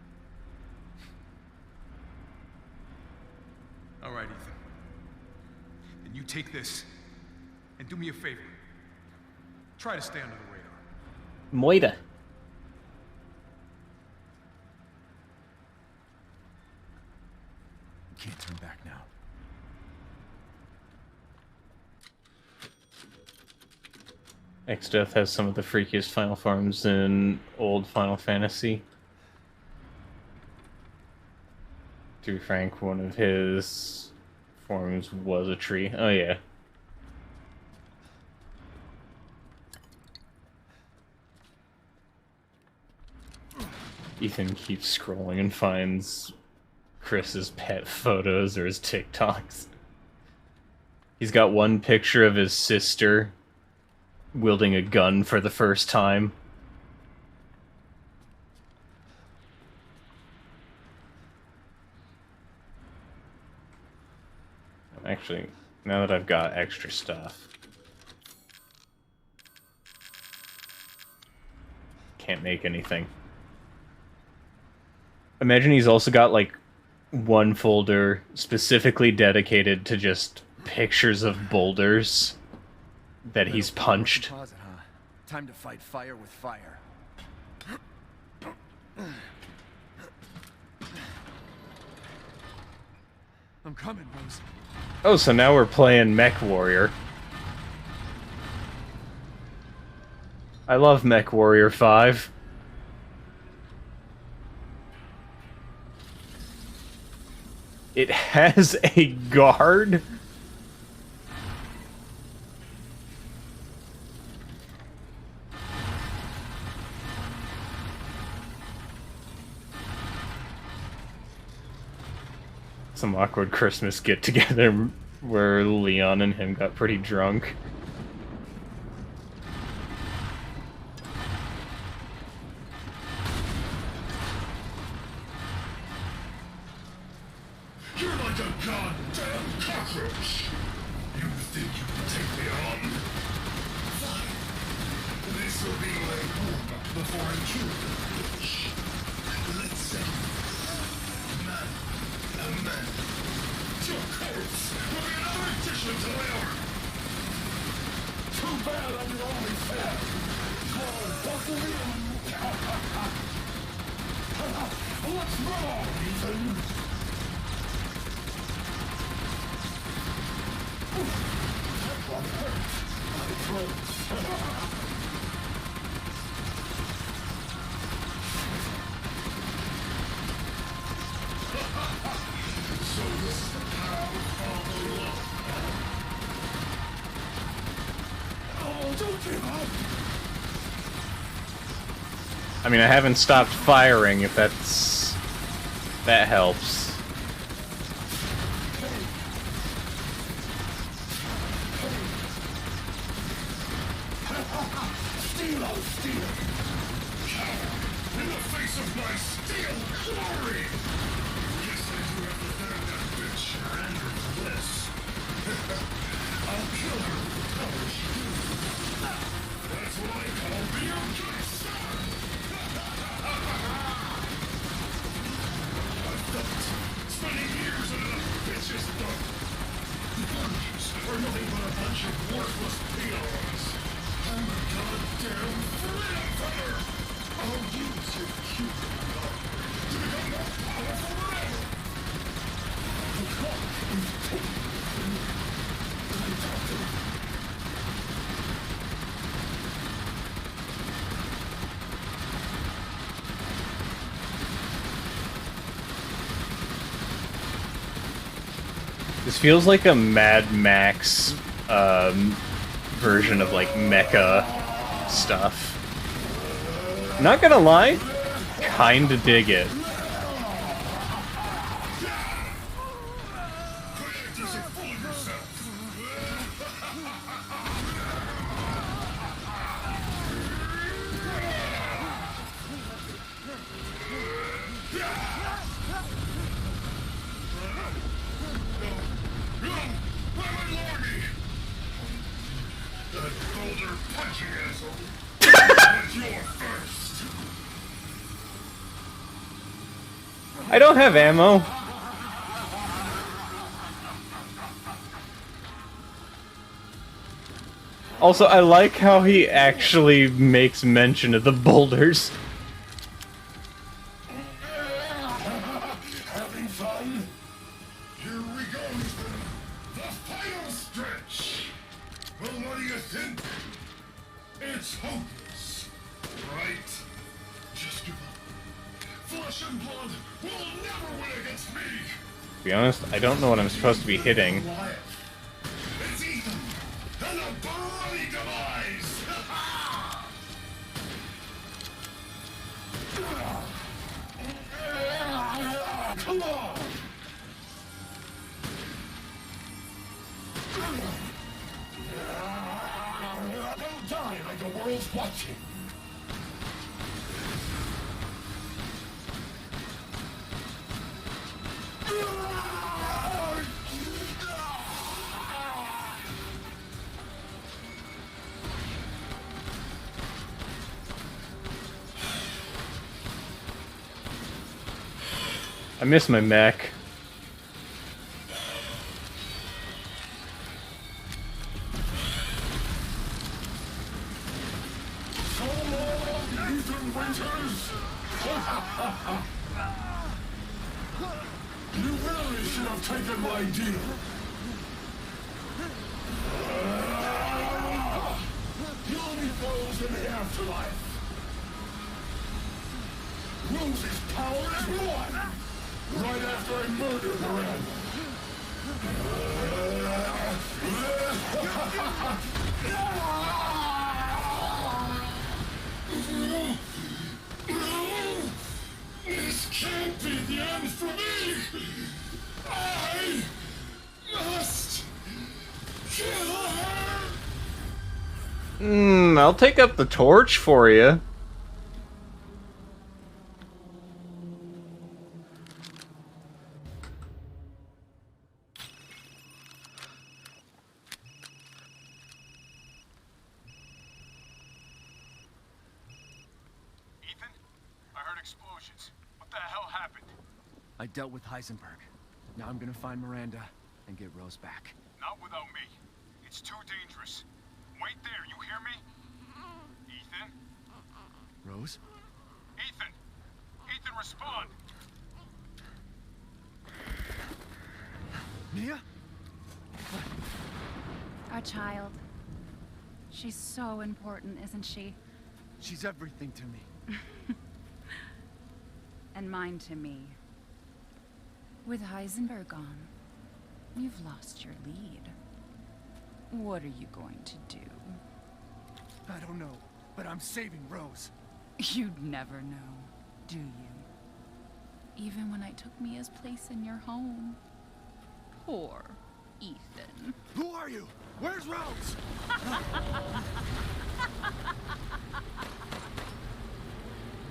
D: All right, Ethan. Then you take this, and do me a favor. Try to stay under the radar.
A: Moida.
E: Can't turn back now.
A: Exdeath has some of the freakiest final forms in old Final Fantasy. To be frank, one of his forms was a tree. Oh yeah. Ethan keeps scrolling and finds Chris's pet photos or his TikToks. He's got one picture of his sister wielding a gun for the first time. Actually, now that I've got extra stuff, can't make anything. Imagine he's also got like one folder specifically dedicated to just pictures of boulders that he's punched.
E: Closet, huh? Time to fight fire with fire. I'm coming, Rose.
A: Oh, so now we're playing Mech Warrior. I love Mech Warrior 5. It has a guard. Some awkward Christmas get-together where Leon and him got pretty drunk.
F: You're like a goddamn cockroach. You think you can take me on? Fine. This will be my home before I kill the bitch. Let's say, man, men. Your corpse will be another addition to my army. Too bad I'm your only fan. Call buckle me in. What's wrong, Ethan? That one hurts. My throat. So this is the power of Father Love. Oh, don't give up.
A: I mean, I haven't stopped firing, if that helps.
F: Steel on steel. Coward, in the face of my steel glory. Guess I do have to thank that bitch Andrew for this. I'll kill her with the power she uses. That's what I call being a good son. I've done it. Spending years in enough bitches' dump. The Guardians are nothing but a bunch of worthless peons. I'm a goddamn freedom fighter! I'll use your cute power to become more powerful than ever! The clock is ticking for me. I talk to him.
A: This feels like a Mad Max version of like mecha stuff. Not gonna lie, kinda dig it. I don't have ammo. Also, I like how he actually makes mention of the boulders.
F: Having fun? Here we go, Ethan. The final stretch. Well, what do you think? It's hopeless, right? Just give up. Flesh and blood will never win against me.
A: To be honest, I don't know what I'm supposed to be hitting.
F: It's Ethan and a bloody demise. Come on. Don't die like the world's watching.
A: I miss my mech.
F: So long, Ethan Winters. You really should have taken my deal. You'll be froze in the afterlife. Rose's power is one. Right after I murdered Miranda. This can't be the end for me! I must kill her!
A: I'll take up the torch for you.
D: Ethan? I heard explosions. What the hell happened?
E: I dealt with Heisenberg. Now I'm gonna find Miranda and get Rose back.
D: Not without me. It's too dangerous. Wait there, you hear me? Ethan?
E: Rose?
D: Ethan! Ethan, respond!
E: Mia?
G: Our child. She's so important, isn't she?
E: She's everything to me.
G: And mine to me. With Heisenberg gone, you've lost your lead. What are you going to do?
E: I don't know, but I'm saving Rose.
G: You'd never know, do you? Even when I took Mia's place in your home. Poor Ethan.
E: Who are you? Where's Rose?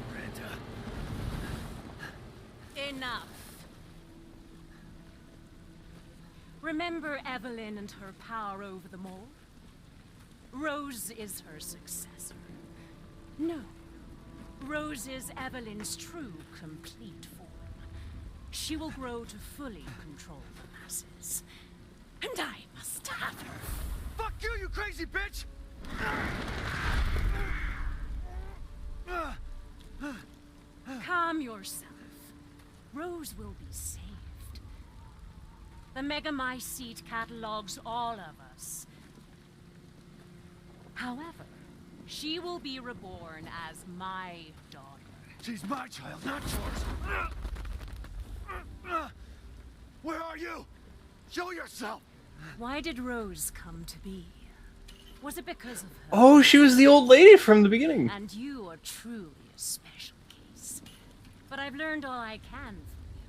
E: Miranda.
H: Enough. Remember Evelyn and her power over them all? Rose is her successor. No. Rose is Evelyn's true, complete form. She will grow to fully control the masses. And I must have her.
E: Fuck you, you crazy bitch!
H: Calm yourself. Rose will be saved. The Megamycete catalogs all of us. However, she will be reborn as my daughter.
E: She's my child, not yours. Where are you? Show yourself!
H: Why did Rose come to be? Was it because of her?
A: Oh, she was the old lady from the beginning.
H: And you are truly a special case. But I've learned all I can from you.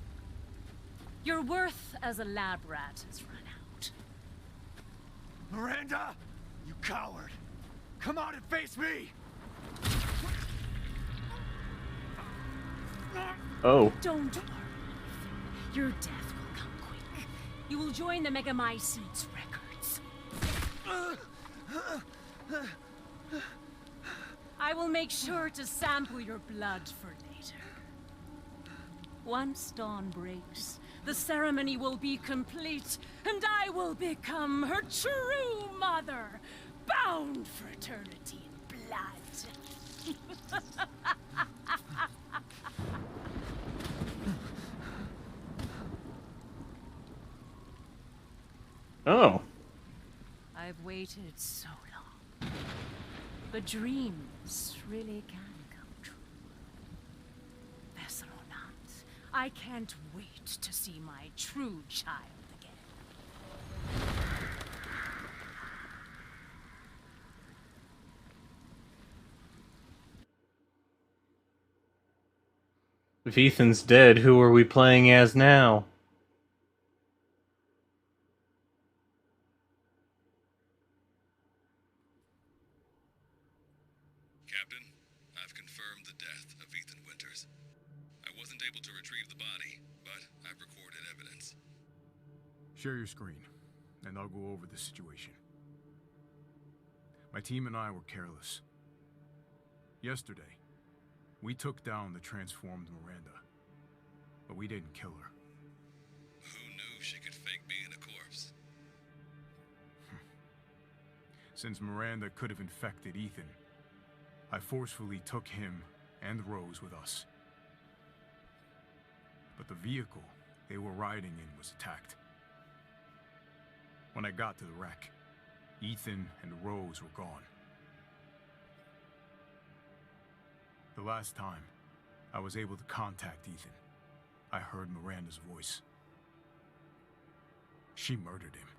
H: Your worth as a lab rat has run out.
E: Miranda! You coward! Come out and face me!
A: Oh.
H: Don't worry. Your death will come quick. You will join the Megamycete's records. I will make sure to sample your blood for later. Once dawn breaks, the ceremony will be complete, and I will become her true mother, bound for eternity in blood.
A: Oh.
H: I've waited so long. But dreams really can come true. Vessel or not, I can't wait to see my true child again.
A: If Ethan's dead, who are we playing as now?
I: Captain, I've confirmed the death of Ethan Winters. I wasn't able to retrieve the body, but I've recorded evidence.
D: Share your screen, and I'll go over the situation. My team and I were careless. Yesterday, we took down the transformed Miranda, but we didn't kill her.
I: Who knew she could fake being a corpse?
D: Since Miranda could have infected Ethan, I forcefully took him and Rose with us. But the vehicle they were riding in was attacked. When I got to the wreck, Ethan and Rose were gone. The last time I was able to contact Ethan, I heard Miranda's voice. She murdered him.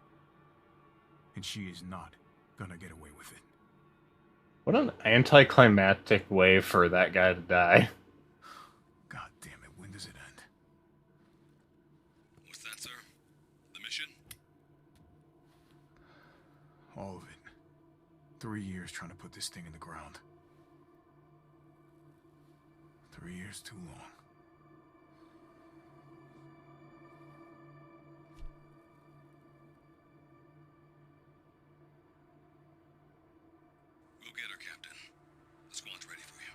D: And she is not gonna get away with it.
A: What an anticlimactic way for that guy to die.
D: God damn it, when does it end?
I: What's that, sir? The mission?
D: All of it. 3 years trying to put this thing in the ground. 3 years too long.
I: We'll get her, Captain. The squad's ready for you.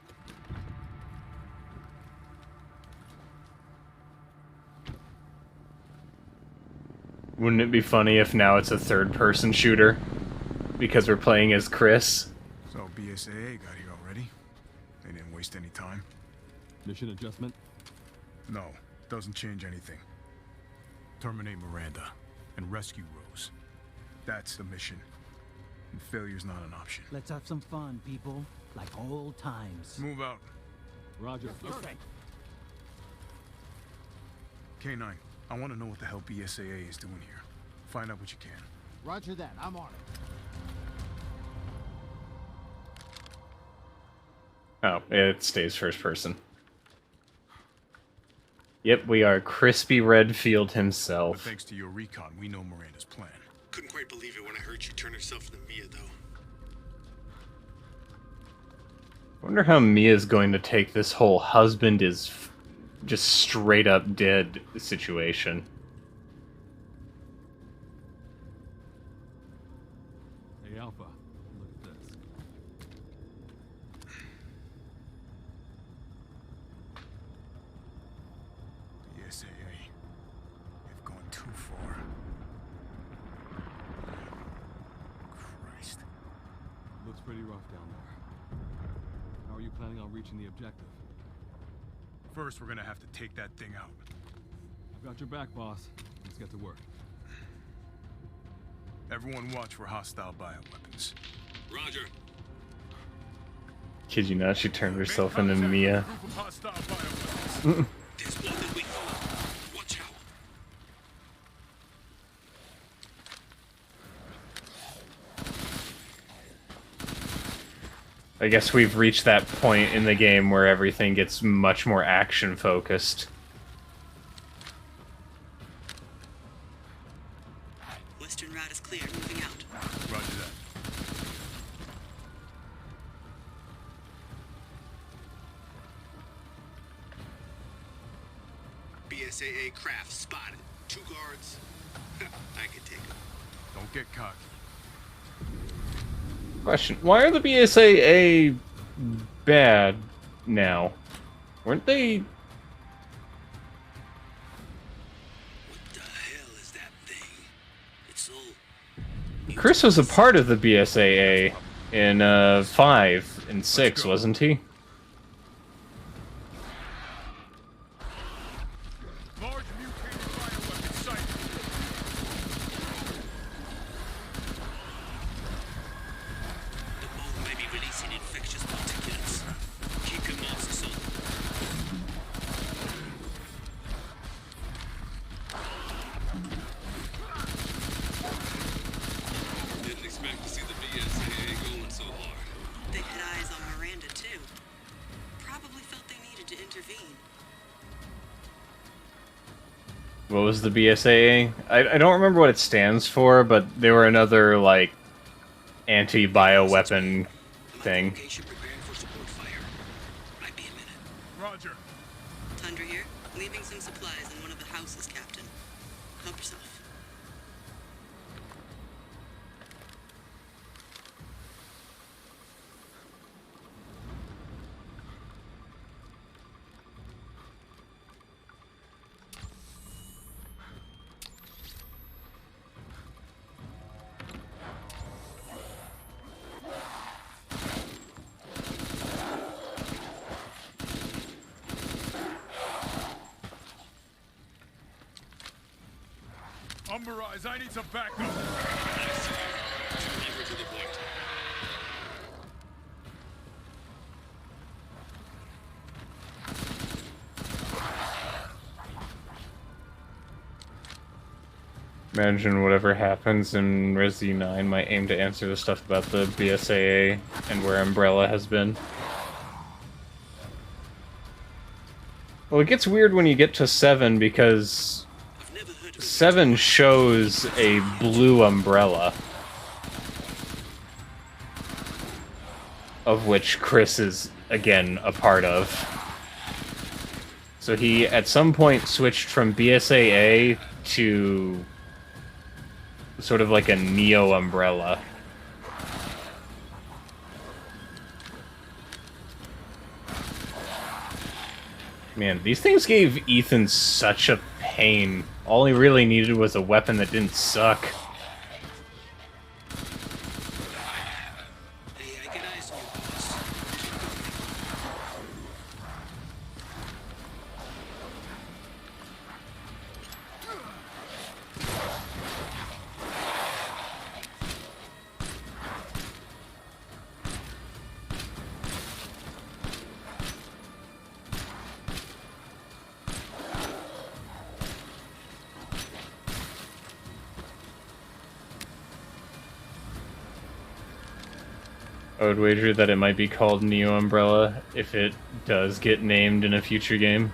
A: Wouldn't it be funny if now it's a third-person shooter? Because we're playing as Chris?
D: So BSAA got here already? They didn't waste any time?
J: Mission adjustment?
D: No, doesn't change anything. Terminate Miranda and rescue Rose. That's the mission. And failure's not an option.
K: Let's have some fun, people. Like old times.
D: Move out.
J: Roger.
K: Okay.
D: K9, I want to know what the hell BSAA is doing here. Find out what you can.
K: Roger that. I'm on it.
A: Oh, it stays first person. Yep, we are Crispy Redfield
D: But
A: himself.
D: thanks to your recon, we know Miranda's plan.
F: Couldn't quite believe it when I heard she turned herself into Mia, though.
A: I wonder how Mia's going to take this whole husband is just straight up dead situation.
J: Hey, Alpha. Look at this.
D: BSAA. They've gone too far. Christ.
J: Looks pretty rough down there. How are you planning on reaching the objective?
D: First, we're gonna have to take that thing out.
J: I've got your back, boss. Let's get to work.
D: Everyone watch for hostile bioweapons.
I: Roger.
A: Kid you not, she turned herself into Mia.
D: Group of hostile bioweapons.
I: There's more than we thought. Watch out.
A: I guess we've reached that point in the game where everything gets much more action focused.
L: Western route is clear. Moving out.
D: Roger that.
F: BSAA craft spotted. 2 guards. I could take them.
D: Don't get cocky.
A: Question, why are the BSAA bad now? Weren't they...
F: What the hell is that thing? It's so...
A: Chris was a part of the BSAA in 5 and 6, wasn't he?
D: Large mutated bioweapon sighted.
L: The mold may be releasing infectious particulates. Keep your masks on.
I: Didn't expect to see the BSAA going so hard.
L: They had eyes on Miranda, too. Probably felt they needed to intervene.
A: What was the BSAA? I don't remember what it stands for, but they were another, like, anti-bioweapon thing.
L: Location preparing for support fire. Might be a minute.
D: Roger.
L: Tundra here. Leaving some supplies in one of the houses, Captain. Help yourself.
D: Umberized, I need some backup.
I: I see. Never to the point.
A: Imagine whatever happens in Resi 9 might aim to answer the stuff about the BSAA and where Umbrella has been. Well, it gets weird when you get to 7 because 7 shows a blue umbrella, of which Chris is, again, a part of. So he, at some point, switched from BSAA to sort of like a Neo umbrella. Man, these things gave Ethan such a pain All he really needed was a weapon that didn't suck. I would wager that it might be called Neo Umbrella if it does get named in a future game.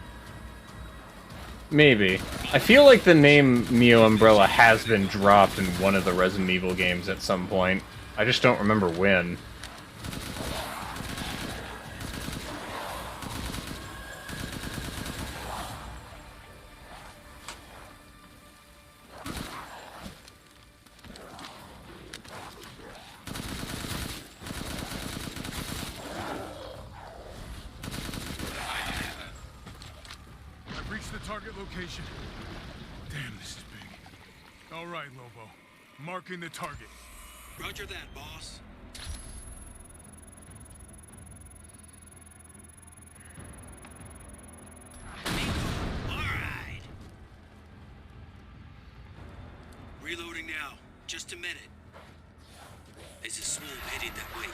A: Maybe. I feel like the name Neo Umbrella has been dropped in one of the Resident Evil games at some point. I just don't remember when.
D: Location. Damn, this is big. All right, Lobo. Marking the target.
L: Roger that, boss. All right. Reloading now. Just a minute. There's a swarm headed that way.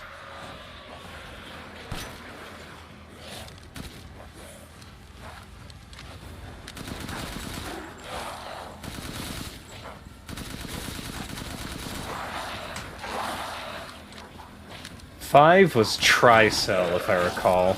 A: Five was Tricell, if I recall.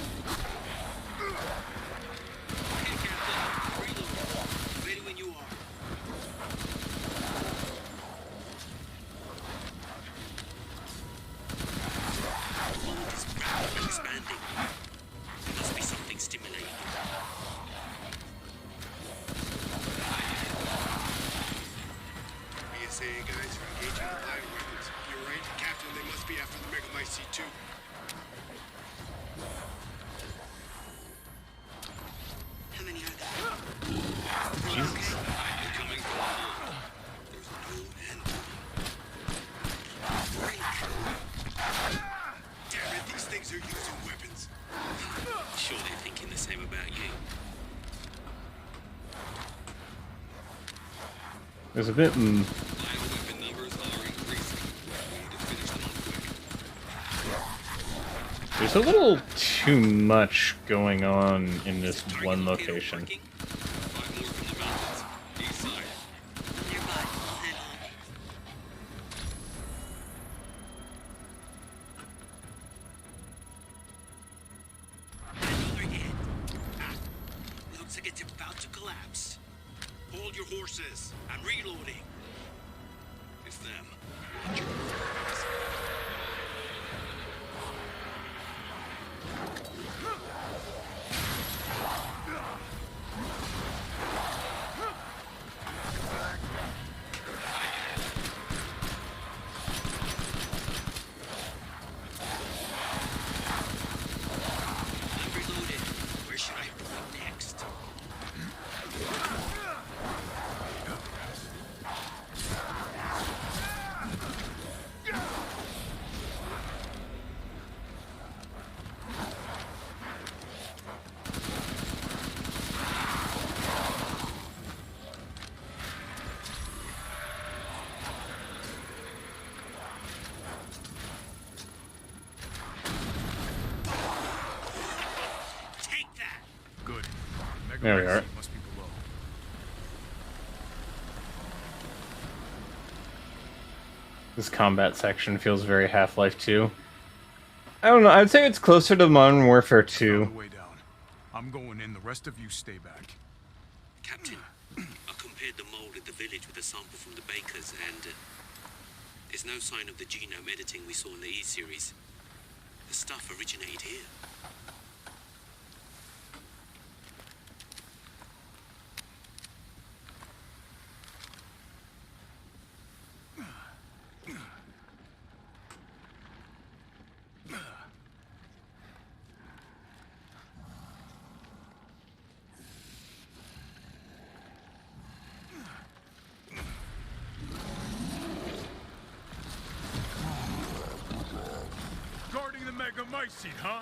A: There's a bit. There's a little too much going on in this one location.
L: Looks like it's about to collapse. Hold your horses. I'm reloading. It's them. Watch your fingers. I'm reloaded. Where should I point next?
A: There we are. This combat section feels very Half-Life 2. I don't know, I'd say it's closer to Modern Warfare 2.
D: I'm going in, the rest of you stay back.
L: Captain, I compared the mold at the village with a sample from the bakers, and there's no sign of the genome editing we saw in the E-series. The stuff originated here.
D: Megamycete, huh?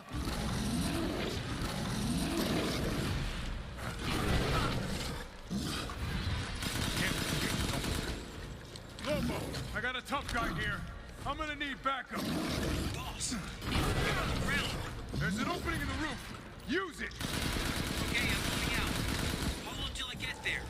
D: Lobo, I got a tough guy here. I'm gonna need backup.
L: Boss,
D: There's an opening in the roof. Use it.
L: okay, I'm moving out. Hold on till I get there.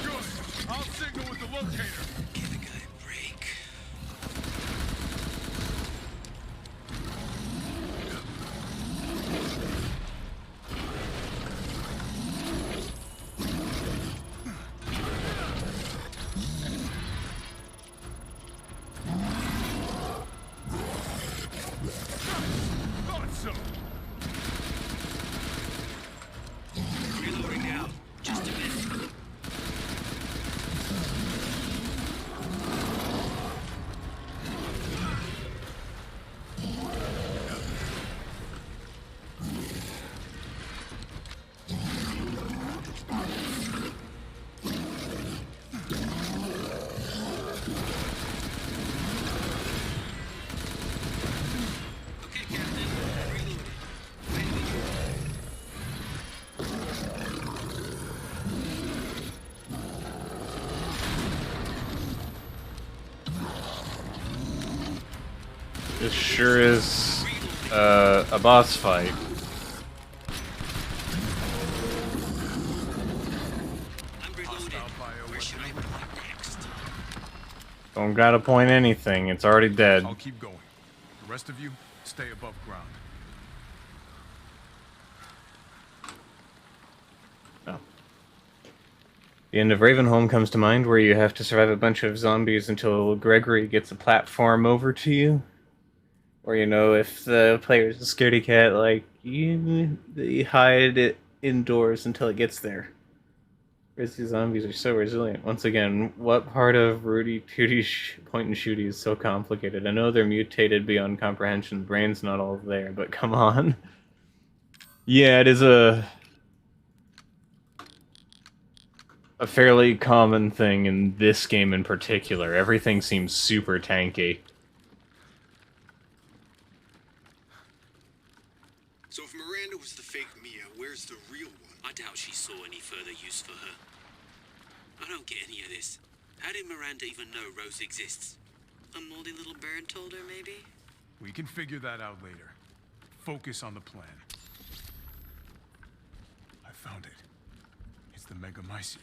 D: Good. I'll signal with the locator.
L: Give a guy a break.
D: Thought so.
L: Reloading now. Just a minute. Okay, Captain. Reloading.
A: This sure is a boss fight.
L: I'm reloaded. Where should I point next?
A: Don't gotta point anything, it's already dead.
D: I'll keep going. The rest of you, stay above ground.
A: Oh. The end of Ravenholm comes to mind, where you have to survive a bunch of zombies until Gregory gets a platform over to you. Or, you know, if the player's a scaredy cat like you hide it indoors until it gets there. These zombies are so resilient. Once again, what part of Rudy Tooty's point and shooty is so complicated? I know they're mutated beyond comprehension, the brain's not all there, but come on. Yeah, it is a fairly common thing in this game in particular. Everything seems super tanky.
L: So if Miranda was the fake Mia, where's the real one? I doubt she saw any further use for her. I don't get any of this. How did Miranda even know Rose exists? A moldy little bird told her, maybe?
D: We can figure that out later. Focus on the plan. I found it. It's the Megamycete.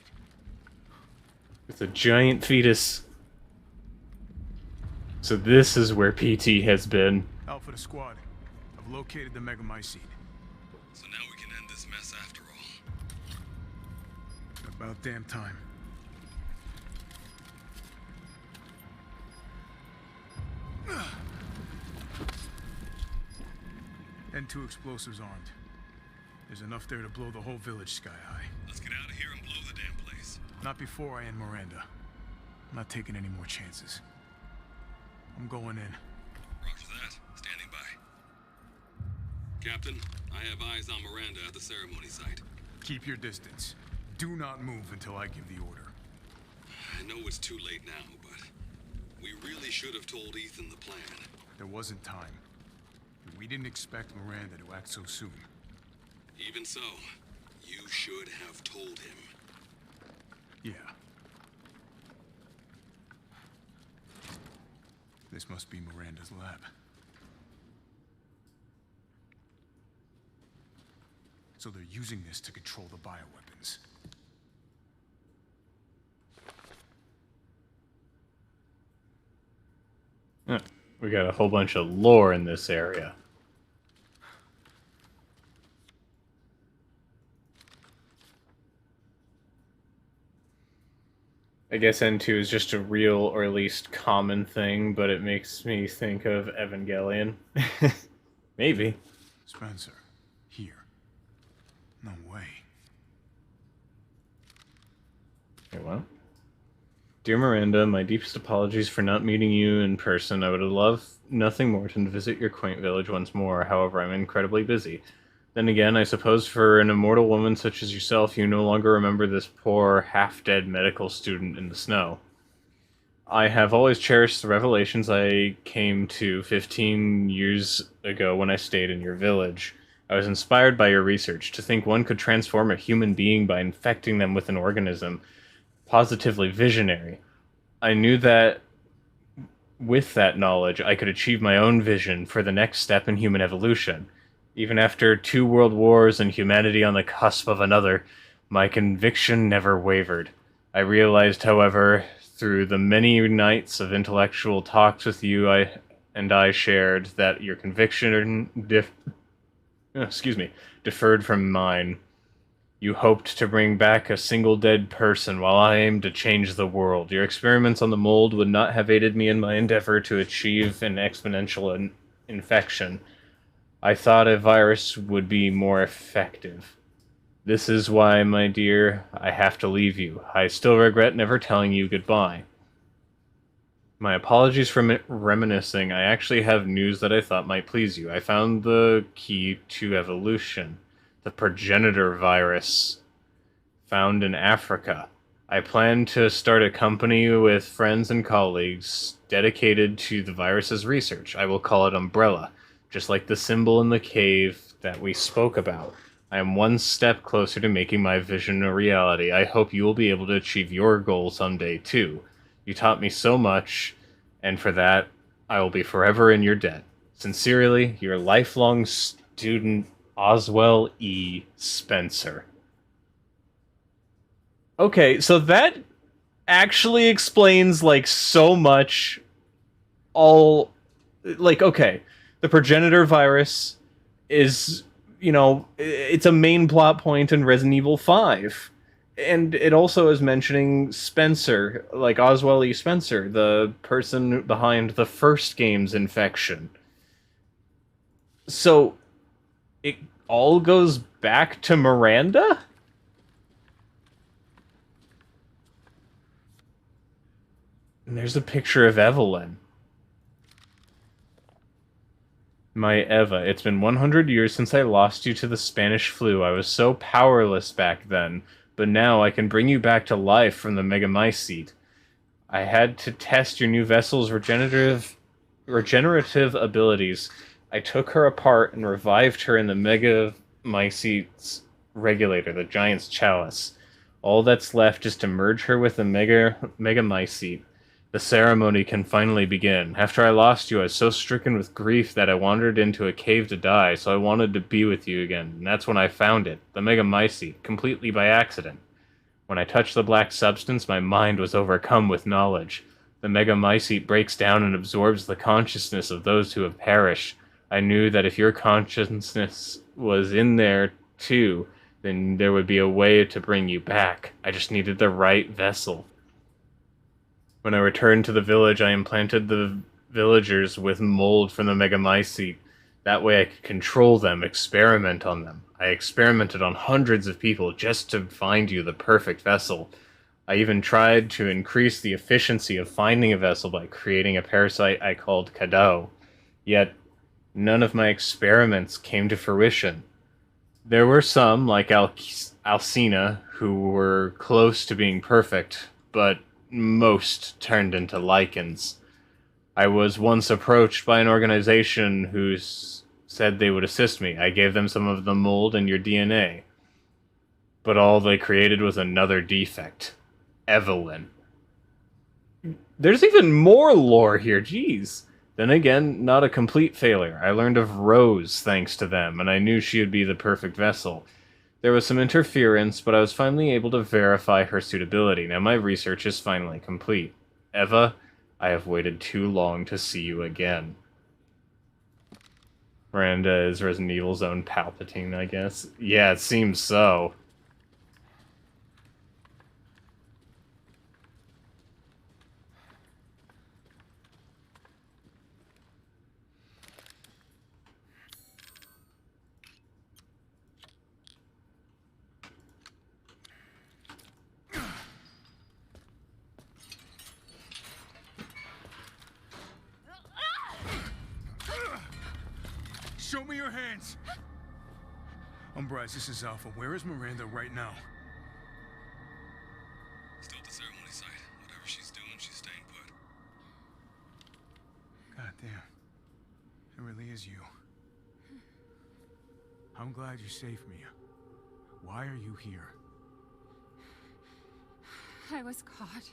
A: It's a giant fetus. So this is where PT has been.
D: Alpha to squad. I've located the Megamycete.
I: So now we can end this mess after all.
D: About damn time. N2 explosives armed. There's enough there to blow the whole village sky high.
I: Let's get out of here and blow the damn place.
D: Not before I end Miranda. I'm not taking any more chances. I'm going in.
I: Roger that. Standing by. Captain, I have eyes on Miranda at the ceremony site.
D: Keep your distance. Do not move until I give the order.
I: I know it's too late now, but we really should have told Ethan the plan.
D: There wasn't time. We didn't expect Miranda to act so soon.
I: Even so, you should have told him.
D: Yeah. This must be Miranda's lab. So they're using this to control the bioweapons.
A: We got a whole bunch of lore in this area. I guess N2 is just a real, or at least common thing, but it makes me think of Evangelion. Maybe.
D: Spencer, here. No way.
A: Okay, well. Dear Miranda, my deepest apologies for not meeting you in person. I would have loved nothing more than to visit your quaint village once more. However, I'm incredibly busy. Then again, I suppose for an immortal woman such as yourself, you no longer remember this poor, half-dead medical student in the snow. I have always cherished the revelations I came to 15 years ago when I stayed in your village. I was inspired by your research to think one could transform a human being by infecting them with an organism. Positively visionary. I knew that with that knowledge, I could achieve my own vision for the next step in human evolution. Even after 2 world wars and humanity on the cusp of another, my conviction never wavered. I realized, however, through the many nights of intellectual talks with you I shared, that your conviction differed from mine. You hoped to bring back a single dead person, while I aimed to change the world. Your experiments on the mold would not have aided me in my endeavor to achieve an exponential infection. I thought a virus would be more effective. This is why, my dear, I have to leave you. I still regret never telling you goodbye. My apologies for reminiscing. I actually have news that I thought might please you. I found the key to evolution. The progenitor virus, found in Africa. I plan to start a company with friends and colleagues dedicated to the virus's research. I will call it Umbrella, just like the symbol in the cave that we spoke about. I am one step closer to making my vision a reality. I hope you will be able to achieve your goal someday too. You taught me so much, and for that, I will be forever in your debt. Sincerely, your lifelong student, Oswell E. Spencer. Okay, so that actually explains, like, so much. Okay, the progenitor virus is, it's a main plot point in Resident Evil 5. And it also is mentioning Spencer, like Oswell E. Spencer, the person behind the first game's infection. So it all goes back to Miranda? And there's a picture of Evelyn. My Eva, it's been 100 years since I lost you to the Spanish flu. I was so powerless back then, but now I can bring you back to life from the Megamycete. I had to test your new vessel's regenerative abilities. I took her apart and revived her in the Megamycete's regulator, the Giant's Chalice. All that's left is to merge her with the Megamycete. The ceremony can finally begin. After I lost you, I was so stricken with grief that I wandered into a cave to die, so I wanted to be with you again. And that's when I found it, the Megamycete, completely by accident. When I touched the black substance, my mind was overcome with knowledge. The Megamycete breaks down and absorbs the consciousness of those who have perished. I knew that if your consciousness was in there, too, then there would be a way to bring you back. I just needed the right vessel. When I returned to the village, I implanted the villagers with mold from the Megamycete. That way I could control them, experiment on them. I experimented on hundreds of people just to find you the perfect vessel. I even tried to increase the efficiency of finding a vessel by creating a parasite I called Kadao. Yet, none of my experiments came to fruition. There were some, like Alcina, who were close to being perfect, but most turned into lichens. I was once approached by an organization who said they would assist me. I gave them some of the mold and your DNA. But all they created was another defect. Evelyn. There's even more lore here, jeez. Then again, not a complete failure. I learned of Rose thanks to them, and I knew she would be the perfect vessel. There was some interference, but I was finally able to verify her suitability. Now my research is finally complete. Eva, I have waited too long to see you again. Miranda is Resident Evil's own Palpatine, I guess. Yeah, it seems so.
D: your hands! Umbrise, this is Alpha. Where is Miranda right now?
I: Still at the ceremony site. Whatever she's doing, she's staying put.
D: God damn. It really is you. I'm glad you're safe, Mia. Why are you here?
G: I was caught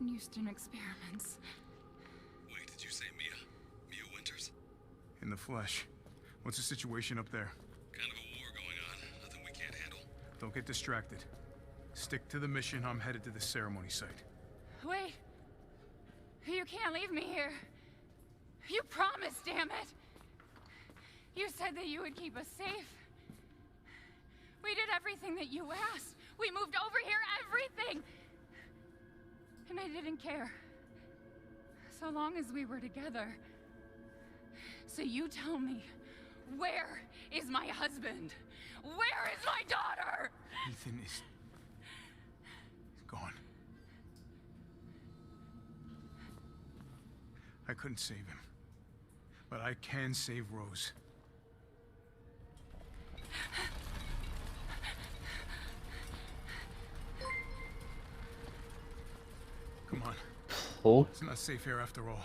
G: in Houston experiments.
I: Wait, did you say Mia? Mia Winters?
D: In the flesh. What's the situation up there?
I: Kind of a war going on. Nothing we can't handle.
D: Don't get distracted. Stick to the mission. I'm headed to the ceremony site.
G: Wait. You can't leave me here. You promised, damn it. You said that you would keep us safe. We did everything that you asked. We moved over here, everything. And I didn't care. So long as we were together. So you tell me, where is my husband? Where is my daughter?
D: Ethan is gone. I couldn't save him. But I can save Rose. Come on.
A: Polk?
D: It's not safe here after all.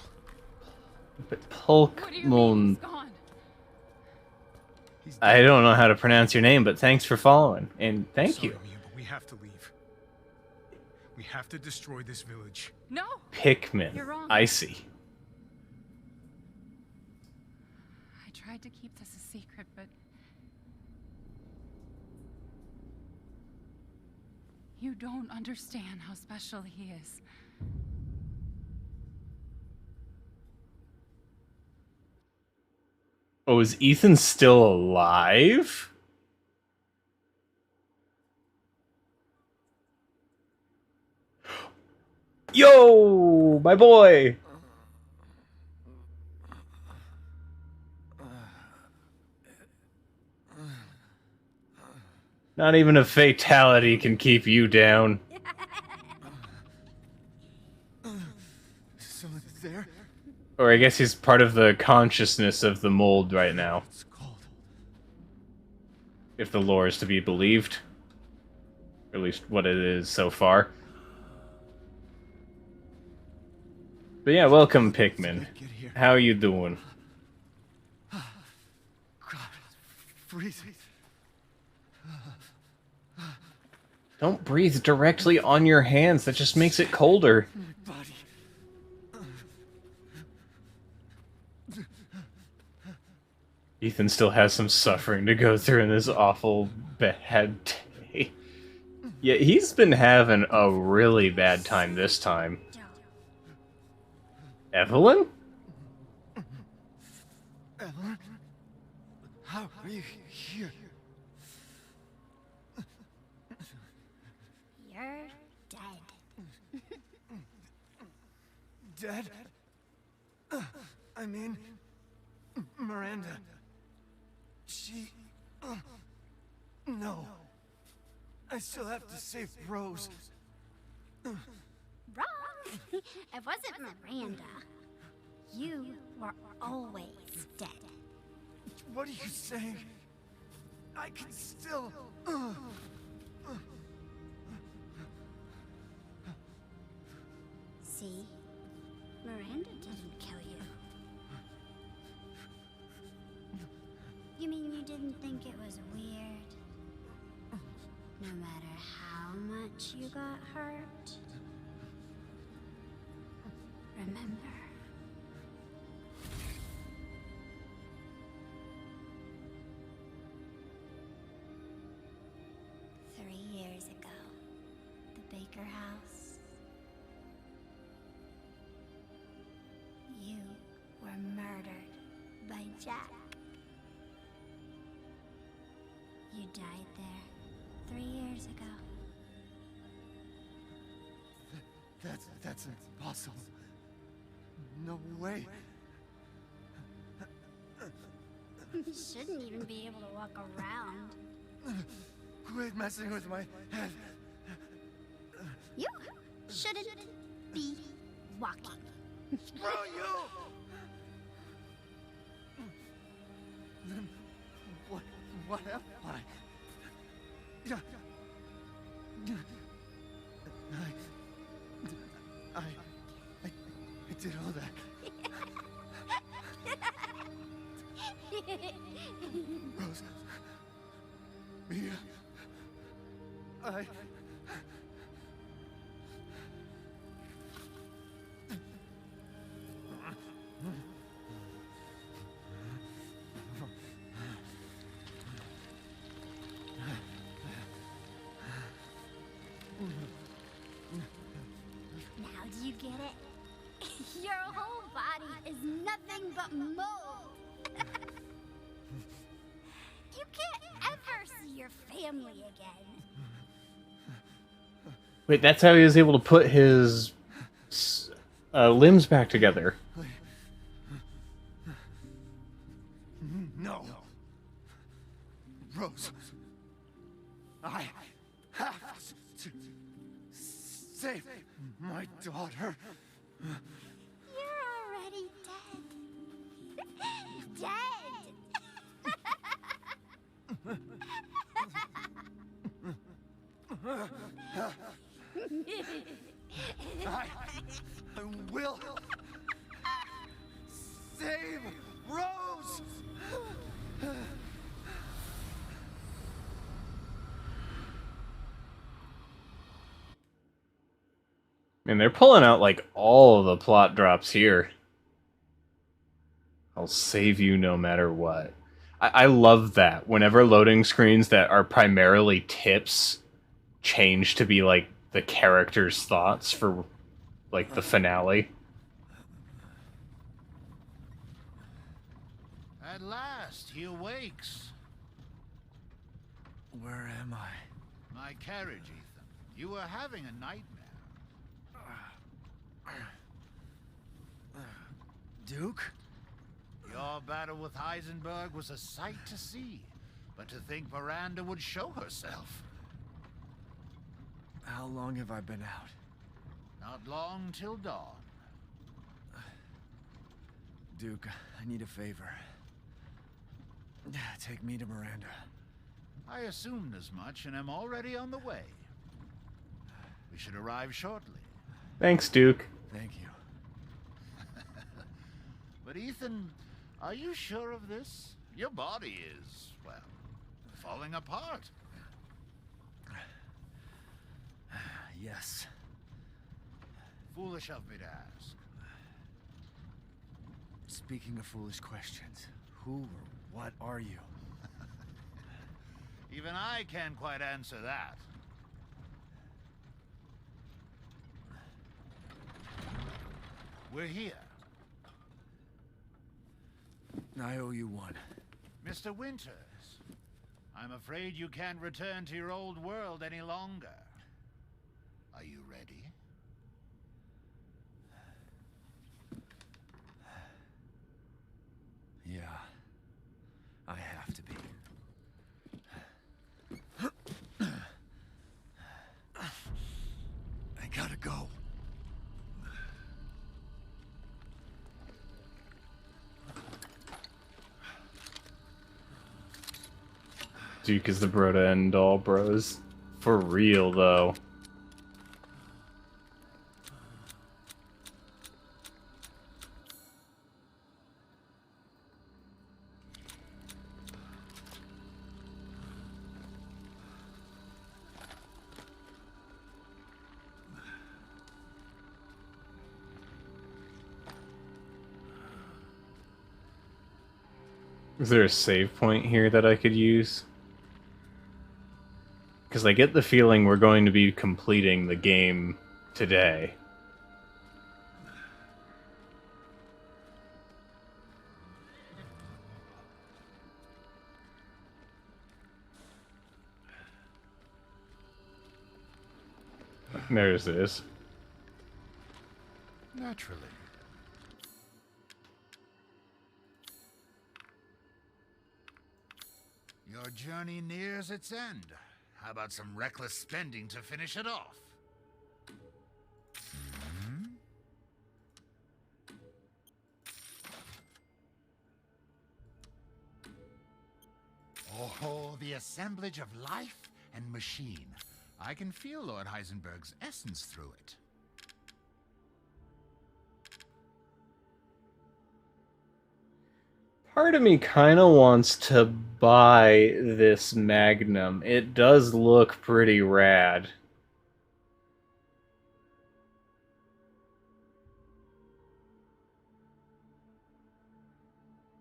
A: But Polkmon. I don't know how to pronounce your name, but thanks for following. And thank you.
D: Mia, but we have to leave. We have to destroy this village.
G: No.
A: Pikmin.
G: You're wrong.
A: I see.
G: I tried to keep this a secret, but you don't understand how special he is.
A: Oh, is Ethan still alive? Yo, my boy! Not even a fatality can keep you down.
E: Someone's there?
A: Or I guess he's part of the consciousness of the mold right now. If the lore is to be believed. Or at least what it is so far. But yeah, welcome Pikmin. How you doing?
E: God, freezing.
A: Don't breathe directly on your hands, that just makes it colder.
E: My body.
A: Ethan still has some suffering to go through in this awful bad day. Yeah, he's been having a really bad time this time. Evelyn?
E: Evelyn? How are you here?
M: You're dead.
E: Dead? I mean, Miranda. She... no. I still have to save Rose.
M: Wrong! It wasn't Miranda. You were always dead.
E: What are you saying? I can still...
M: See? Miranda didn't kill you. You mean you didn't think it was weird? No matter how much you got hurt? Remember. Years ago, the Baker house. You were murdered by Jack. You died there 3 years ago.
E: That's impossible. No way.
M: You shouldn't even be able to walk around.
E: Quit messing with my head.
M: You shouldn't be walking.
E: Screw you! Then what am I? I did all that. Rose. Mia.
M: Now do you get it? Your whole body is nothing but mold. You can't ever see your family again.
A: Wait, that's how he was able to put his limbs back together.
E: No. Rose. I have to save my daughter.
M: You're already dead. Dead!
E: I will save Rose!
A: And they're pulling out like all of the plot drops here. I'll save you no matter what. I love that. Whenever loading screens that are primarily tips change to be like the character's thoughts for like the finale.
C: At last, he awakes.
E: Where am I?
C: My carriage, Ethan. You were having a nightmare.
E: Duke?
C: Your battle with Heisenberg was a sight to see. But to think Miranda would show herself.
E: How long have I been out?
C: Not long till dawn.
E: Duke, I need a favor. Take me to Miranda.
C: I assumed as much and am already on the way. We should arrive shortly.
A: Thanks, Duke.
E: Thank you.
C: But Ethan, are you sure of this? Your body is, well, falling apart.
E: Yes.
C: Foolish of me to ask.
E: Speaking of foolish questions, who or what are you?
C: Even I can't quite answer that. We're here.
E: I owe you one.
C: Mr. Winters, I'm afraid you can't return to your old world any longer. Are you ready?
E: Yeah. I have to be. I gotta go.
A: Duke is the bro to end all bros. For real, though. Is there a save point here that I could use? Because I get the feeling we're going to be completing the game today. There's this.
C: Naturally. Your journey nears its end. How about some reckless spending to finish it off? Oh, the assemblage of life and machine. I can feel Lord Heisenberg's essence through it.
A: Part of me kind of wants to buy this Magnum. It does look pretty rad.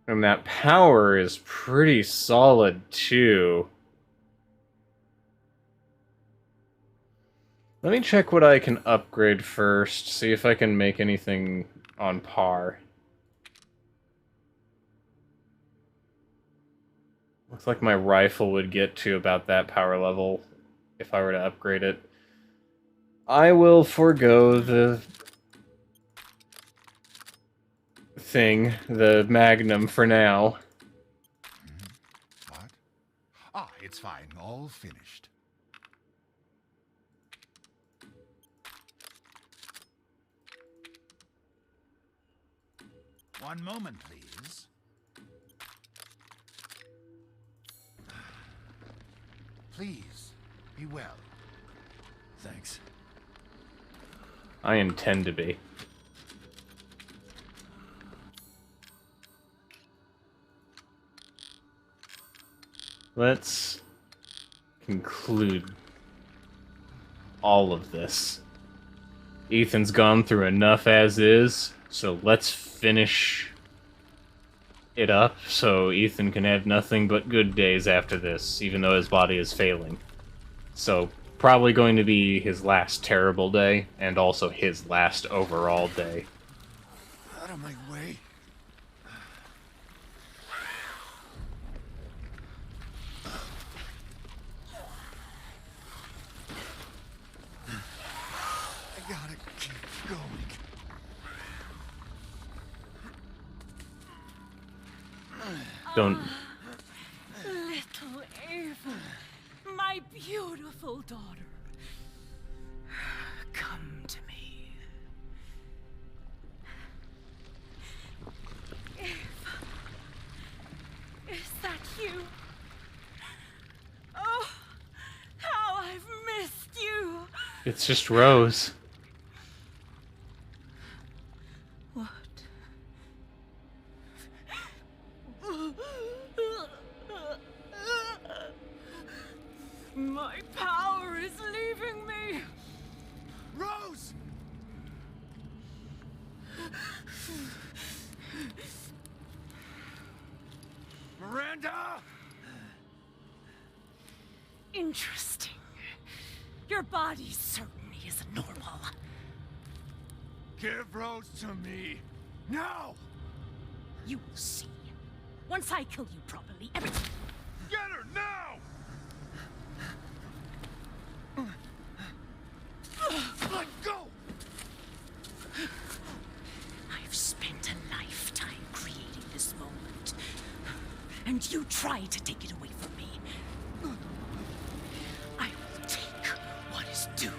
A: And that power is pretty solid, too. Let me check what I can upgrade first, see if I can make anything on par. Looks like my rifle would get to about that power level if I were to upgrade it. I will forego the thing, the Magnum, for now.
C: What? Ah, it's fine. All finished. One moment, please. Please, be well.
E: Thanks.
A: I intend to be. Let's conclude all of this. Ethan's gone through enough as is, so let's finish it up so Ethan can have nothing but good days after this, even though his body is failing. So, probably going to be his last terrible day, and also his last overall day.
E: Out of my way. I gotta keep going.
A: Don't...
H: Little Ava, my beautiful daughter, come to me. Ava, is that you? Oh, how I've missed you.
A: It's just Rose.
H: What? My power is leaving me!
C: Rose! Miranda!
H: Interesting. Your body certainly isn't normal.
C: Give Rose to me! Now!
H: You will see. Once I kill you properly, everything...
C: Get her now! Let go!
H: I've spent a lifetime creating this moment. And you try to take it away from me. I will take what is due.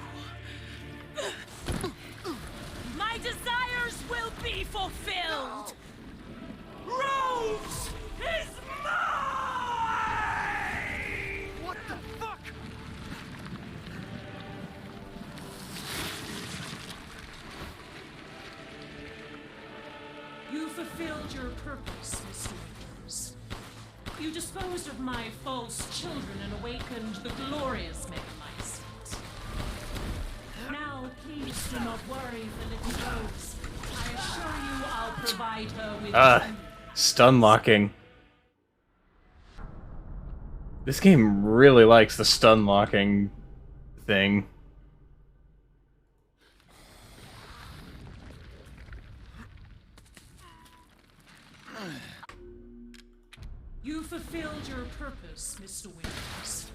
H: My desires will be fulfilled! Rose is mine!
C: What the fuck?
H: You fulfilled your purpose, Mr. Winters. You disposed of my false children and awakened the glorious Megamycete. Now, please do not worry for little Rose. I assure you I'll provide her with...
A: Stun locking. This game really likes the stun locking thing.
H: You fulfilled your purpose, Mr. Winters.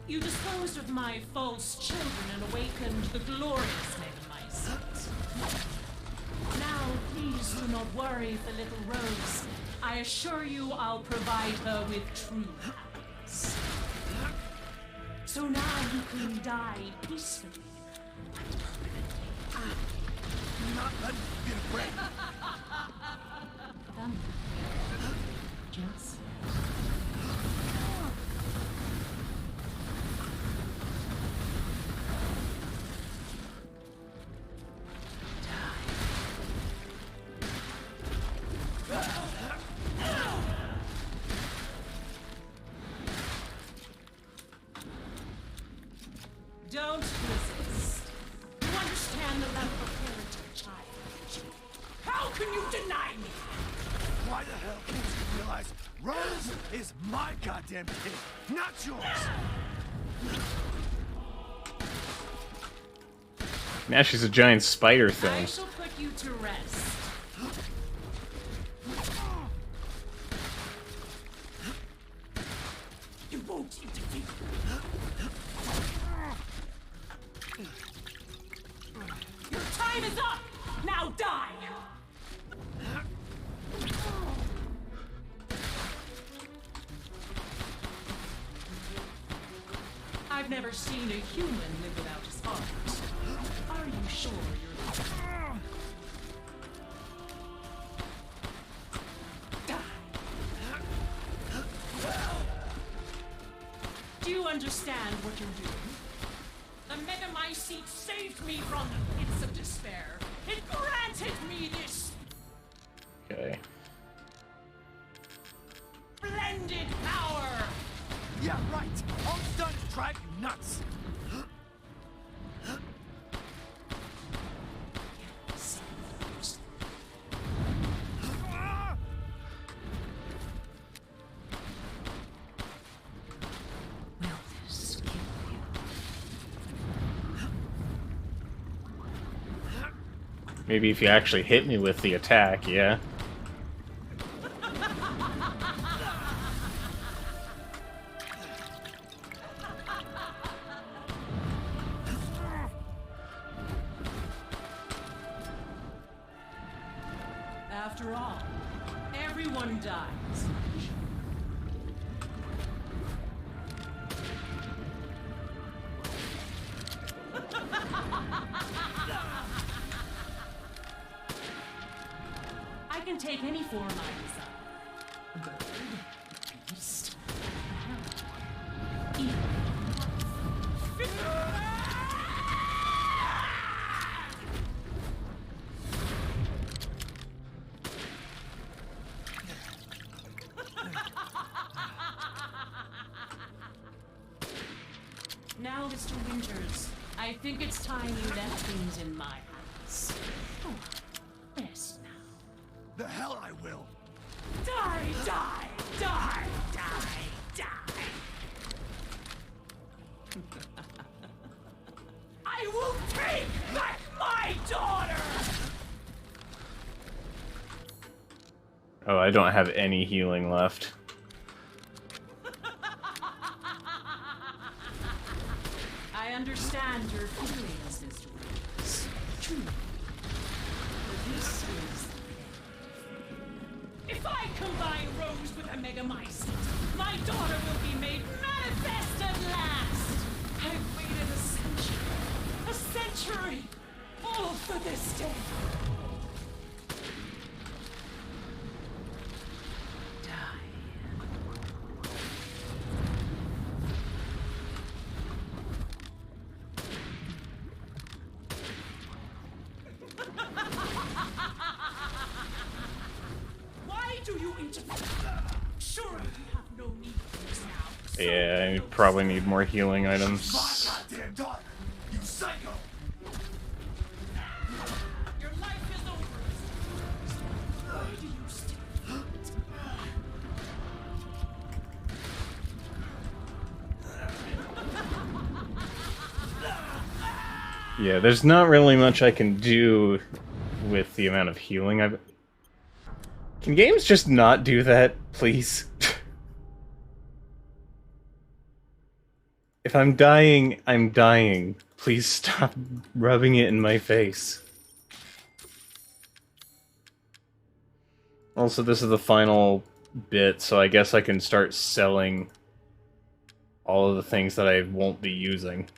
H: You disposed of my false children and awakened the glorious Megamycete. Now, please do not worry for little Rose. I assure you I'll provide her with true happiness. So now you can die peacefully.
C: Not letting you get away.
H: Just... Don't resist. You understand the level of parenting, child. How can you deny me?
E: Why the hell can't you realize Rose is my goddamn kid, not yours?
A: Now she's a giant spider
H: I
A: thing.
H: shall put you to rest. You won't interfere. Your time is up! Now die! I've never seen a human live without his heart. Are you sure you're... Do you understand what you're doing? The Megamycete saved me from the pits of despair. It granted me this
A: Okay.
H: splendid power!
E: Yeah, right. All it's done is drive you nuts.
H: Will this kill you?
A: Maybe if you actually hit me with the attack, yeah.
H: After all, everyone dies. I can take any form I desire. Bird, beast, evil. Now, Mr. Winters, I think it's time you left things in my hands. Oh, rest now.
E: The hell I will.
H: Die, die, die, die, die. I will take back my daughter!
A: Oh, I don't have any healing left.
H: I understand your feelings, Mr. Winters. True. But this is... If I combine Rose with a Megamycete, my daughter will be made manifest at last! I've waited a century, all for this day. Why do you interfere? Surely you have no need for this now.
A: Yeah, I probably need more healing items.
E: Goddamn daughter, you psycho!
H: Your life is over. Why do you still?
A: Yeah, there's not really much I can do with the amount of healing I've... Can games just not do that, please? If I'm dying, I'm dying. Please stop rubbing it in my face. Also, this is the final bit, so I guess I can start selling all of the things that I won't be using.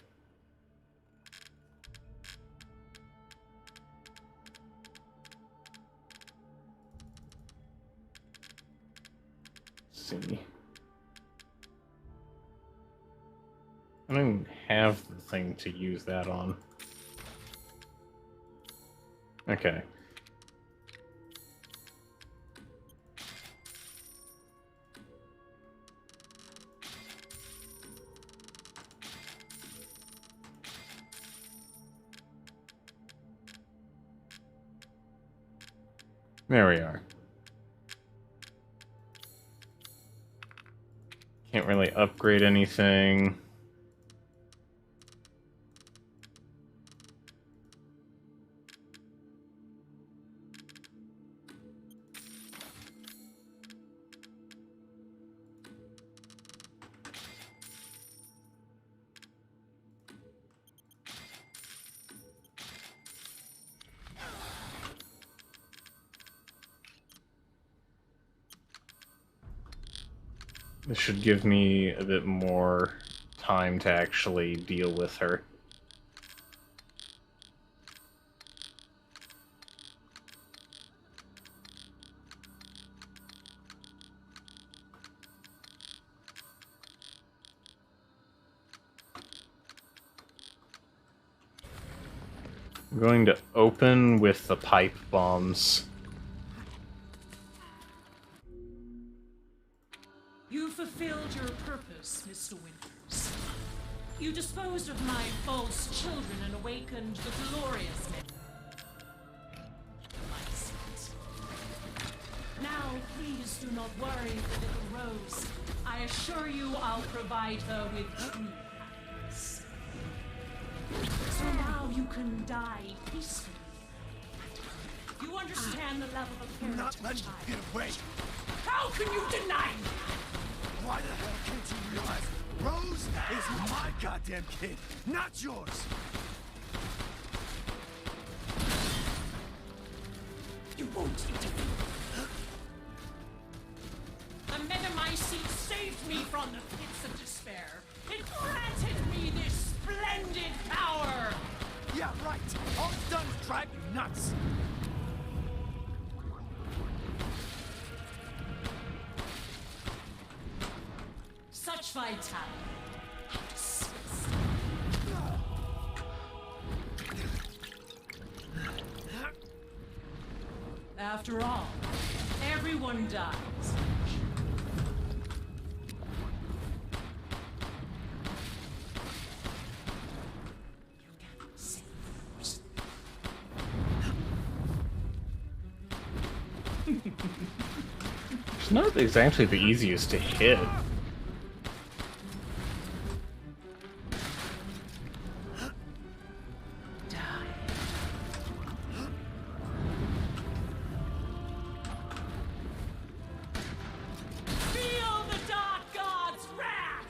A: See. I don't even have the thing to use that on. Okay. There we are. Can't really upgrade anything. This should give me a bit more time to actually deal with her. I'm going to open with the pipe bombs.
H: You fulfilled your purpose, Mr. Winters. You disposed of my false children and awakened the glorious men. My sons. Now, please do not worry for little Rose. I assure you I'll provide her with true happiness. So now you can die peacefully. You understand the level of care.
E: Not letting you get away.
H: How can you deny me?
E: Why the hell can't you realize Rose is my goddamn kid, not yours?
H: You won't interfere. The Metamycete saved me from the pits of despair. It granted me this splendid power.
E: Yeah, right. All it's done is drive you nuts.
H: Such vitality. After all, everyone dies.
A: It's not exactly the easiest to hit.
H: Feel the Dark God's wrath!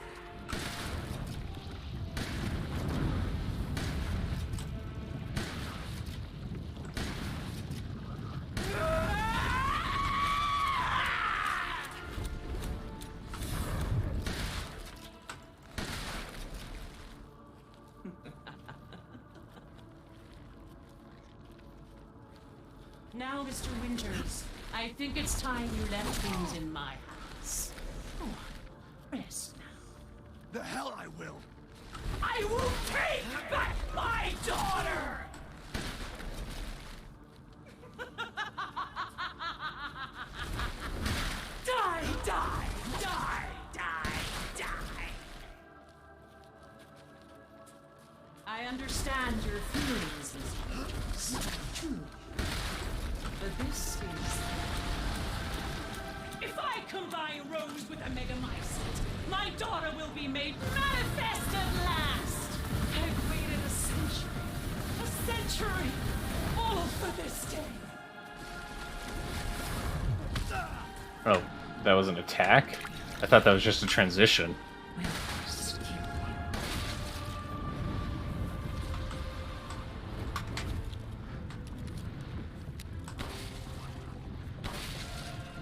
H: Now, Mr. Winters, I think it's time you left things in my house. Go on, rest now.
E: The hell I will.
H: I will take back my daughter! Die, die, die, die, die. I understand your feelings, Mr. Winters. True. But this is... If I combine Rose with a Megamycete, my daughter will be made manifest at last! I've waited a century, all for this day.
A: Oh, that was an attack? I thought that was just a transition.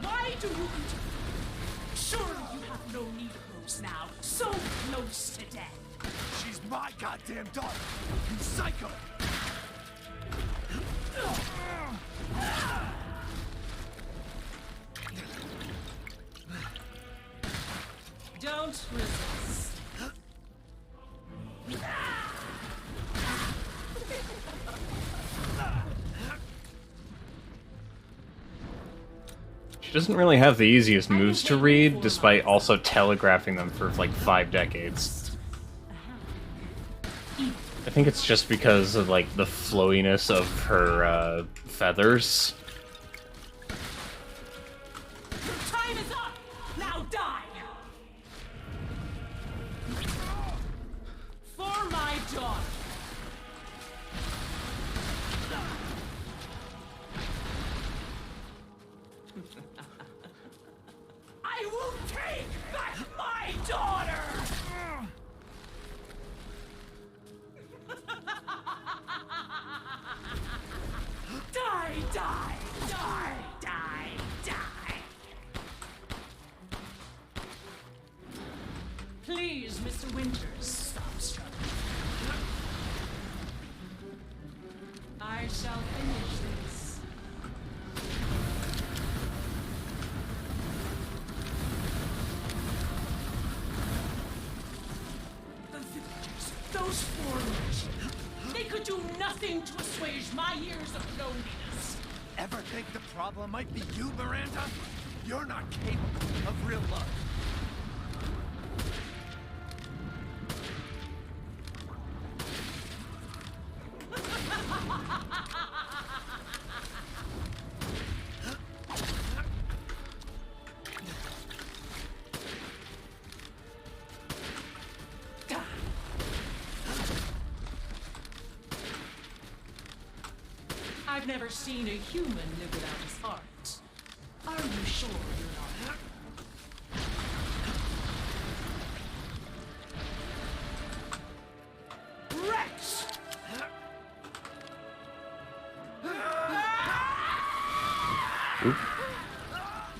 H: Why do you interfere? Surely you have no need of Rose now, so close to death.
E: She's my goddamn daughter, you psycho!
H: Don't resist.
A: She doesn't really have the easiest moves to read, despite also telegraphing them for like 5 decades. I think it's just because of like the flowiness of her feathers.
H: I shall finish this. The villagers, those foreigners, they could do nothing to assuage my years of loneliness.
E: Ever think the problem might be you, Miranda? You're not capable of real love.
H: I've never seen a human live without his heart. Are you sure you're not? Rex!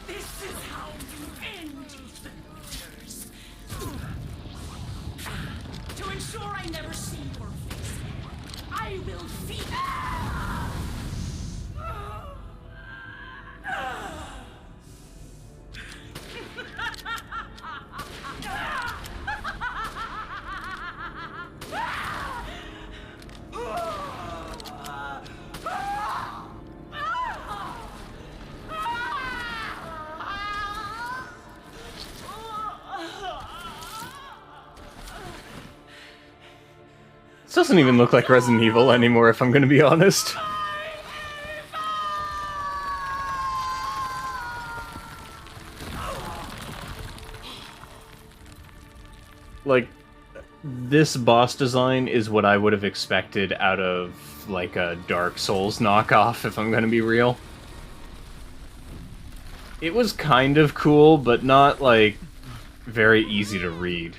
H: This is how you end, Ethan Winters. To ensure I never see your face, I will feed.
A: This doesn't even look like Resident Evil anymore, if I'm gonna be honest. Like, this boss design is what I would have expected out of, like, a Dark Souls knockoff, if I'm gonna be real. It was kind of cool, but not, like, very easy to read.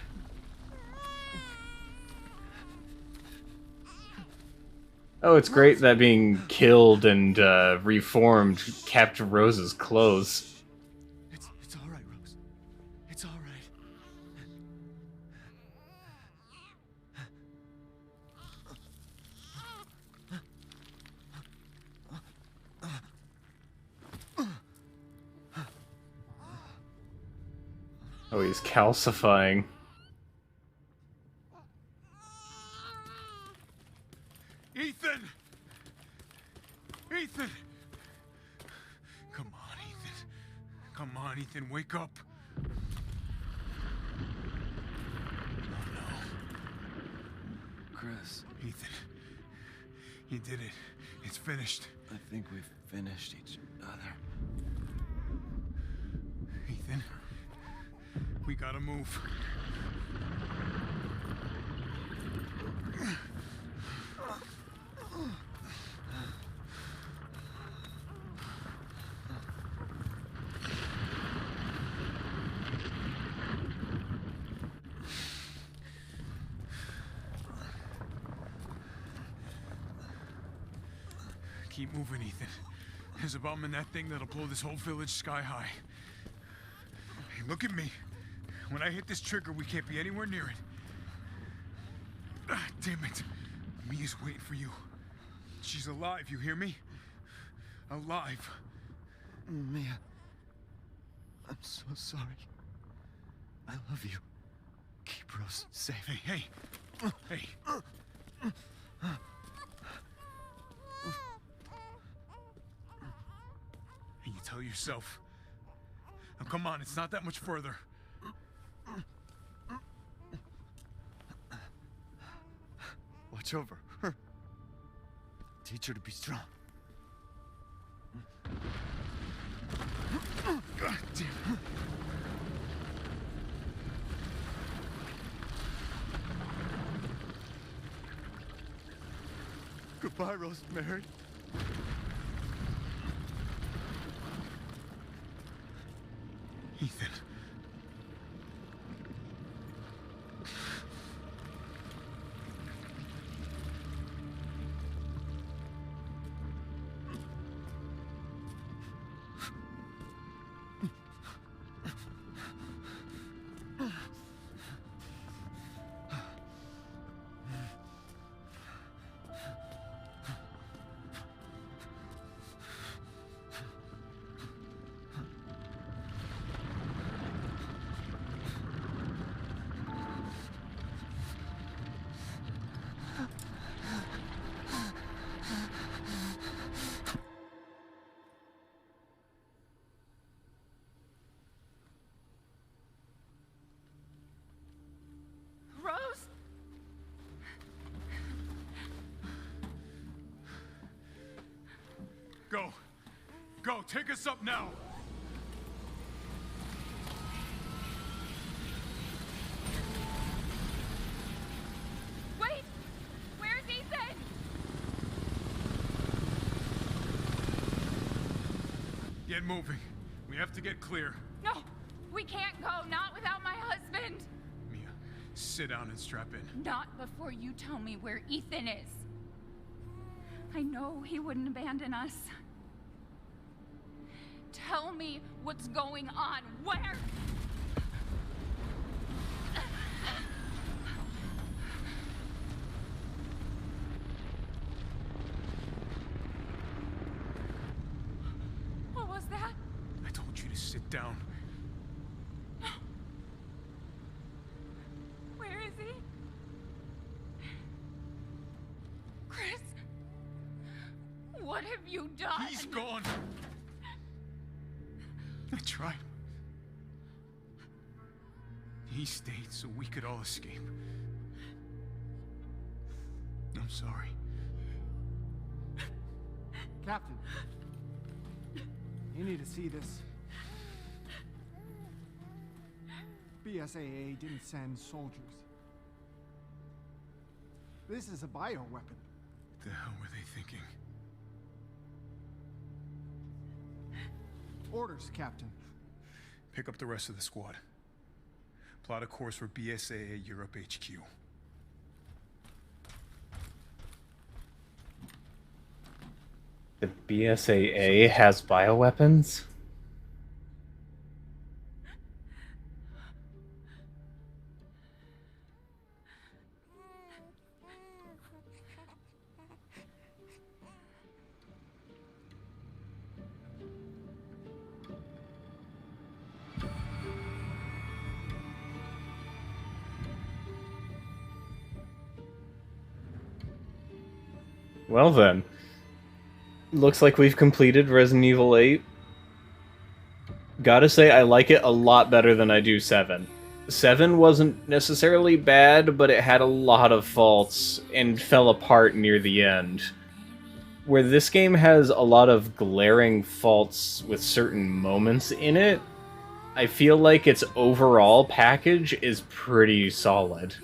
A: Oh, it's great that being killed and reformed kept Rose's clothes.
E: It's all right, Rose. It's all right.
A: Oh, he's calcifying.
D: Ethan! Ethan! Come on, Ethan. Come on, Ethan, wake up. Oh, no.
E: Chris.
D: Ethan. You did it. It's finished.
E: I think we've finished each other.
D: Ethan. We gotta move. Keep moving, Ethan. There's a bomb in that thing that'll blow this whole village sky high. Hey, look at me. When I hit this trigger, we can't be anywhere near it. Ah, damn it. Mia's waiting for you. She's alive, you hear me? Alive.
E: Mia, I'm so sorry. I love you. Keep Rose safe.
D: Hey, hey. Hey. And you tell yourself. Now come on, it's not that much further.
E: Watch over her. Teach her to be strong.
D: God damn.
E: Goodbye, Rosemary.
D: Ethan. Go. Go, take us up now.
G: Wait! Where's Ethan?
D: Get moving. We have to get clear.
G: No! We can't go, not without my husband!
D: Mia, sit down and strap in.
G: Not before you tell me where Ethan is. I know he wouldn't abandon us. Tell me what's going on. Where? What was that?
D: I told you to sit down.
G: Where is he? Chris? What have you done?
D: He's gone. I tried. He stayed so we could all escape. I'm sorry.
N: Captain, you need to see this. BSAA didn't send soldiers. This is a bioweapon.
D: What the hell were they thinking?
N: Orders, Captain.
D: Pick up the rest of the squad. Plot a course for BSAA Europe HQ.
A: The BSAA has bioweapons? Well then. Looks like we've completed Resident Evil 8. Gotta say, I like it a lot better than I do 7. 7 wasn't necessarily bad, but it had a lot of faults and fell apart near the end. Where this game has a lot of glaring faults with certain moments in it, I feel like its overall package is pretty solid.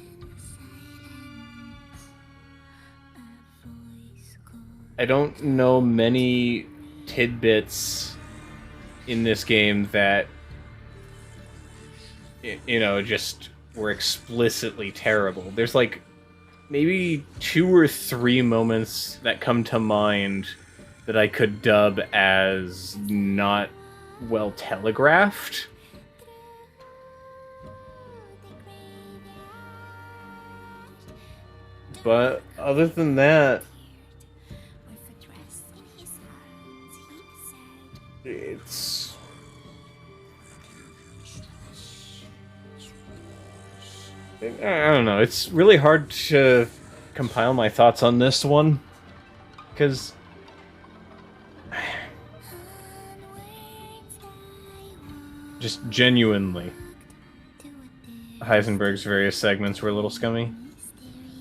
A: I don't know many tidbits in this game that, you know, just were explicitly terrible. There's like maybe 2 or 3 moments that come to mind that I could dub as not well telegraphed. But other than that, it's... I don't know, it's really hard to compile my thoughts on this one, because just genuinely, Heisenberg's various segments were a little scummy.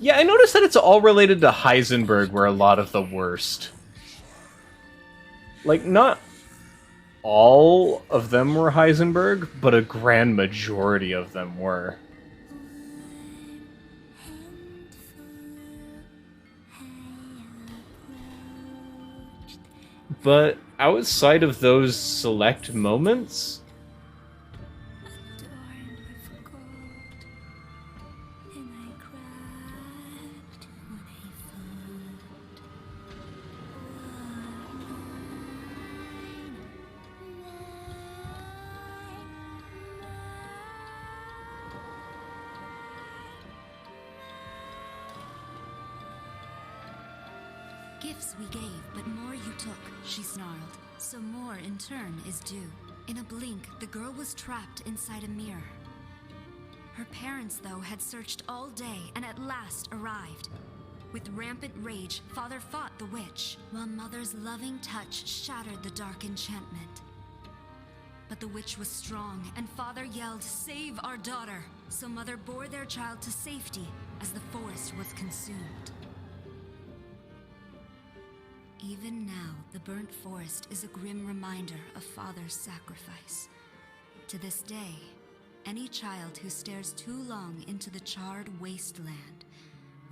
A: Yeah, I noticed that it's all related to Heisenberg were a lot of the worst. Like, not all of them were Heisenberg, but a grand majority of them were. But outside of those select moments,
O: Gifts we gave, but more you took, she snarled. So more, in turn, is due. In a blink, the girl was trapped inside a mirror. Her parents, though, had searched all day and at last arrived. With rampant rage, Father fought the witch, while Mother's loving touch shattered the dark enchantment. But the witch was strong, and Father yelled, "Save our daughter!" So Mother bore their child to safety as the forest was consumed. Even now, the burnt forest is a grim reminder of Father's sacrifice. To this day, any child who stares too long into the charred wasteland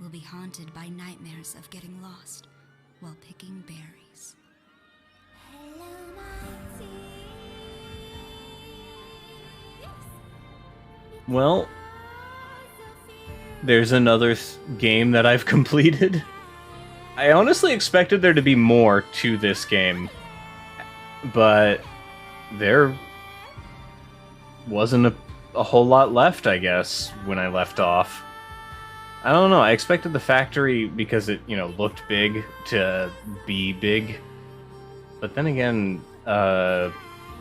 O: will be haunted by nightmares of getting lost while picking berries.
A: Well, there's another game that I've completed. I honestly expected there to be more to this game, but there wasn't a whole lot left, I guess, when I left off. I don't know, I expected the factory, because it, looked big, to be big. But then again, the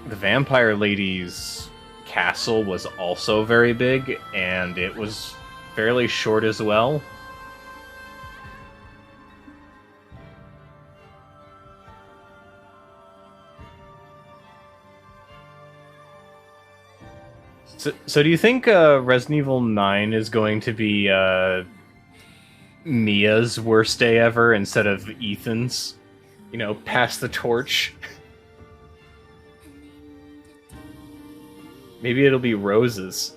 A: Vampire Lady's castle was also very big, and it was fairly short as well. So do you think Resident Evil 9 is going to be Mia's worst day ever instead of Ethan's? Pass the torch. Maybe it'll be Rose's.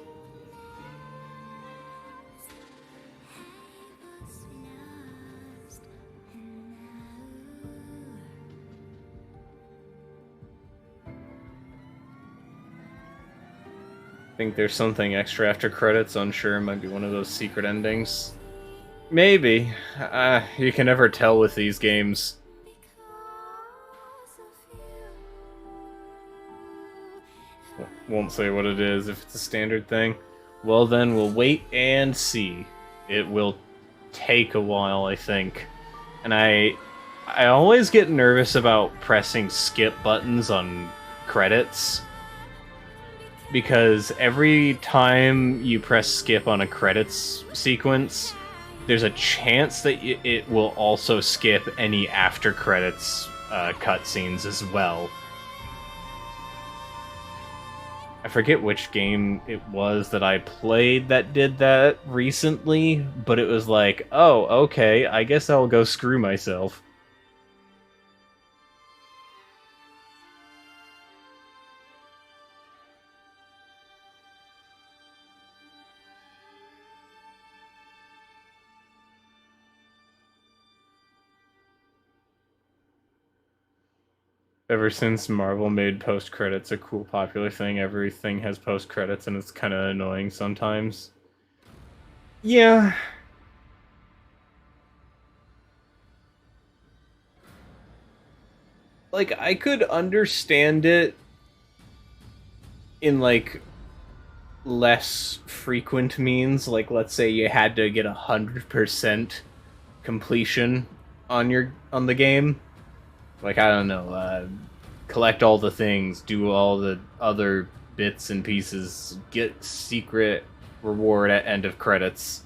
A: I think there's something extra after credits, unsure, might be one of those secret endings. Maybe. You can never tell with these games. Won't say what it is if it's a standard thing. Well then, we'll wait and see. It will take a while, I think. And I always get nervous about pressing skip buttons on credits, because every time you press skip on a credits sequence, there's a chance that it will also skip any after credits cutscenes as well. I forget which game it was that I played that did that recently, but it was like, oh, okay, I guess I'll go screw myself. Ever since Marvel made post-credits a cool, popular thing, everything has post-credits, and it's kind of annoying sometimes. Yeah. Like, I could understand it in, like, less frequent means. Like, let's say you had to get 100% completion on the game. Like, I don't know, collect all the things, do all the other bits and pieces, get secret reward at end of credits.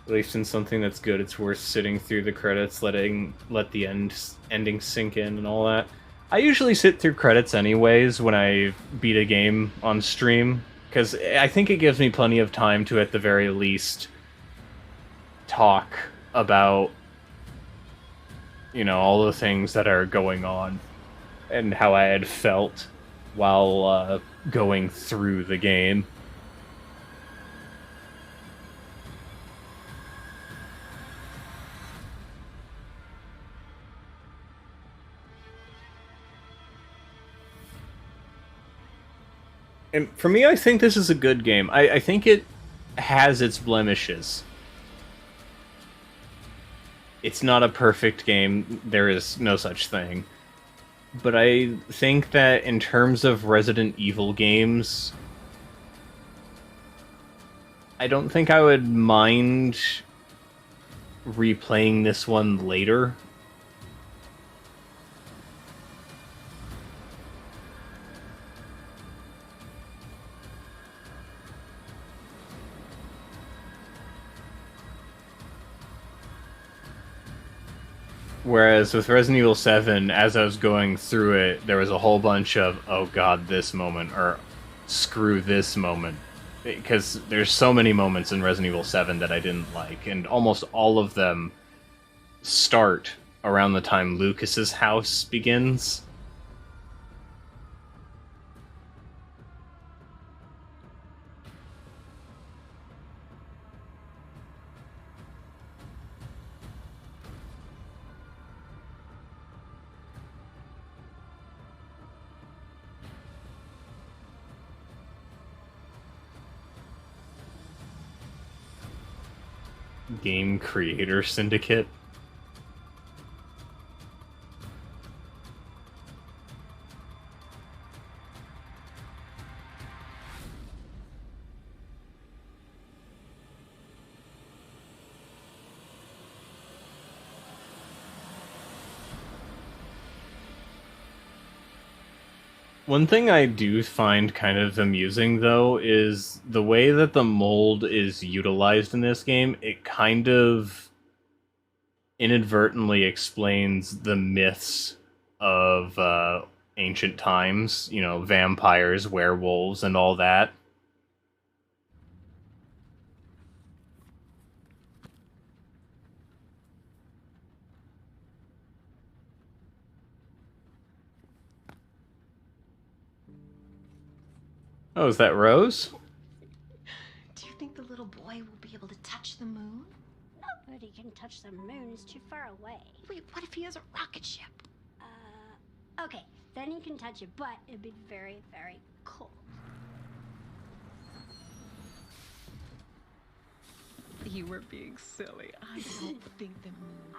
A: At least in something that's good, it's worth sitting through the credits, let the ending sink in and all that. I usually sit through credits anyways when I beat a game on stream, because I think it gives me plenty of time to, at the very least, talk about, all the things that are going on and how I had felt while going through the game. And for me, I think this is a good game. I think it has its blemishes. It's not a perfect game. There is no such thing. But I think that in terms of Resident Evil games, I don't think I would mind replaying this one later. Whereas with Resident Evil 7, as I was going through it, there was a whole bunch of, oh god, this moment, or screw this moment. because there's so many moments in Resident Evil 7 that I didn't like, and almost all of them start around the time Lucas's house begins. Game Creator Syndicate. One thing I do find kind of amusing, though, is the way that the mold is utilized in this game. It kind of inadvertently explains the myths of ancient times, you know, vampires, werewolves, and all that. Oh, is that Rose?
P: Do you think the little boy will be able to touch the moon?
M: Nobody can touch the moon. It's too far away.
P: Wait, what if he has a rocket ship?
M: Okay, then you can touch it, but it'd be very, very cold.
P: You were being silly. I don't think the moon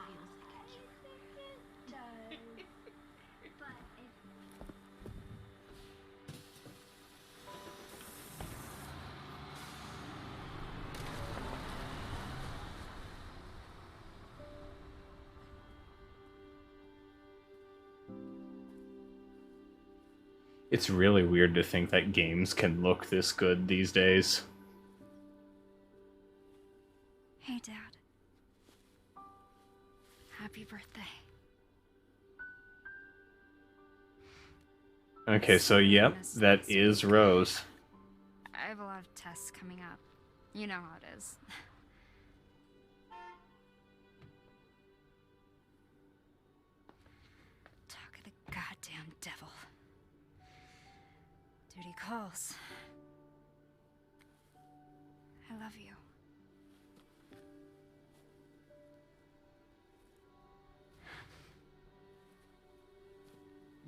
A: It's really weird to think that games can look this good these days.
O: Hey, Dad. Happy birthday.
A: Okay, so yep, that is Rose.
O: I have a lot of tests coming up. You know how it is. Talk of the goddamn devil. Duty calls. I love you.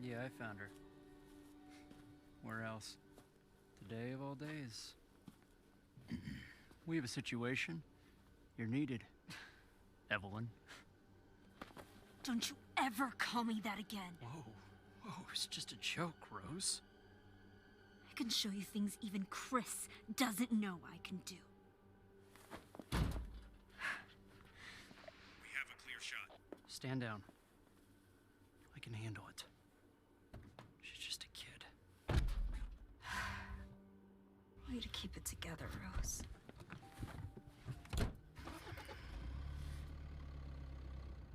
Q: Yeah, I found her. Where else? Today of all days. We have a situation. You're needed, Evelyn.
H: Don't you ever call me that again.
Q: Whoa, it's just a joke, Rose.
H: I can show you things even Chris doesn't know I can do.
I: We have a clear shot.
Q: Stand down. I can handle it. She's just a kid.
O: Way to keep it together, Rose.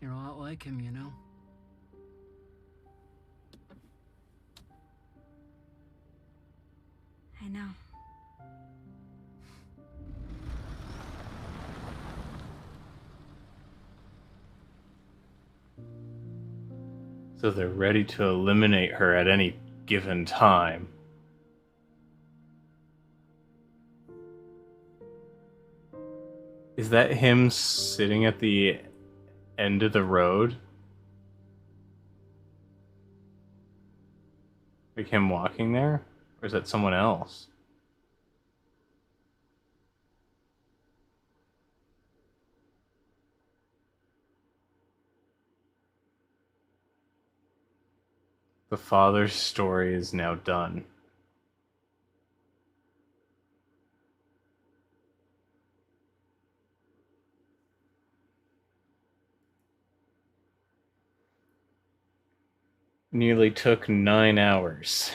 Q: You're a lot like him, you know?
O: I know.
A: So they're ready to eliminate her at any given time. Is that him sitting at the end of the road? Like him walking there? Or is that someone else? The father's story is now done. Nearly took 9 hours.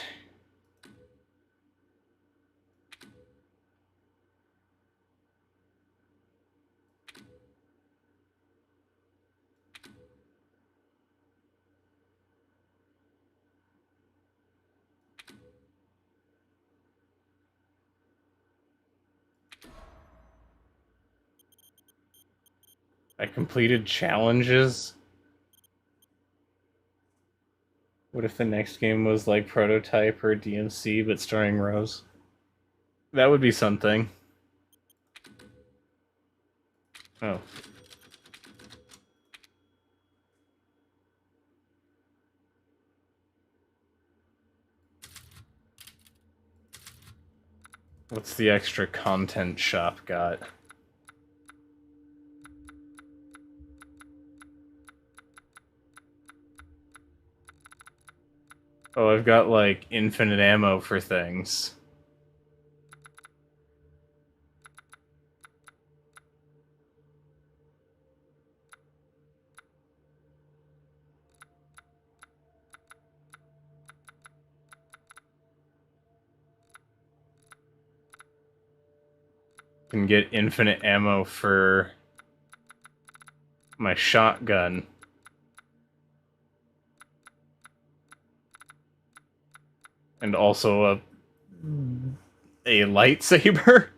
A: I completed challenges? What if the next game was like Prototype or DMC but starring Rose? That would be something. Oh. What's the extra content shop got? Oh, I've got like infinite ammo for things. Can get infinite ammo for my shotgun. And also a lightsaber?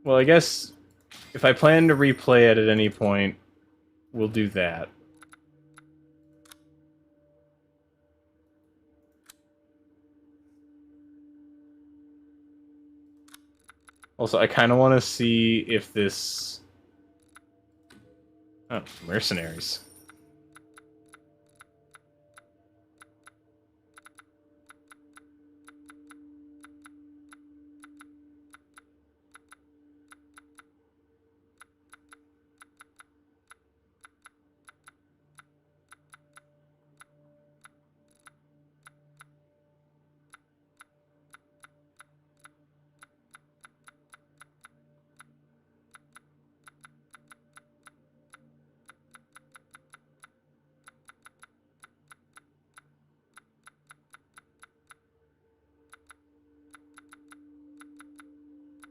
A: Well, I guess if I plan to replay it at any point, we'll do that. Also, I kind of want to see if this... Oh, mercenaries.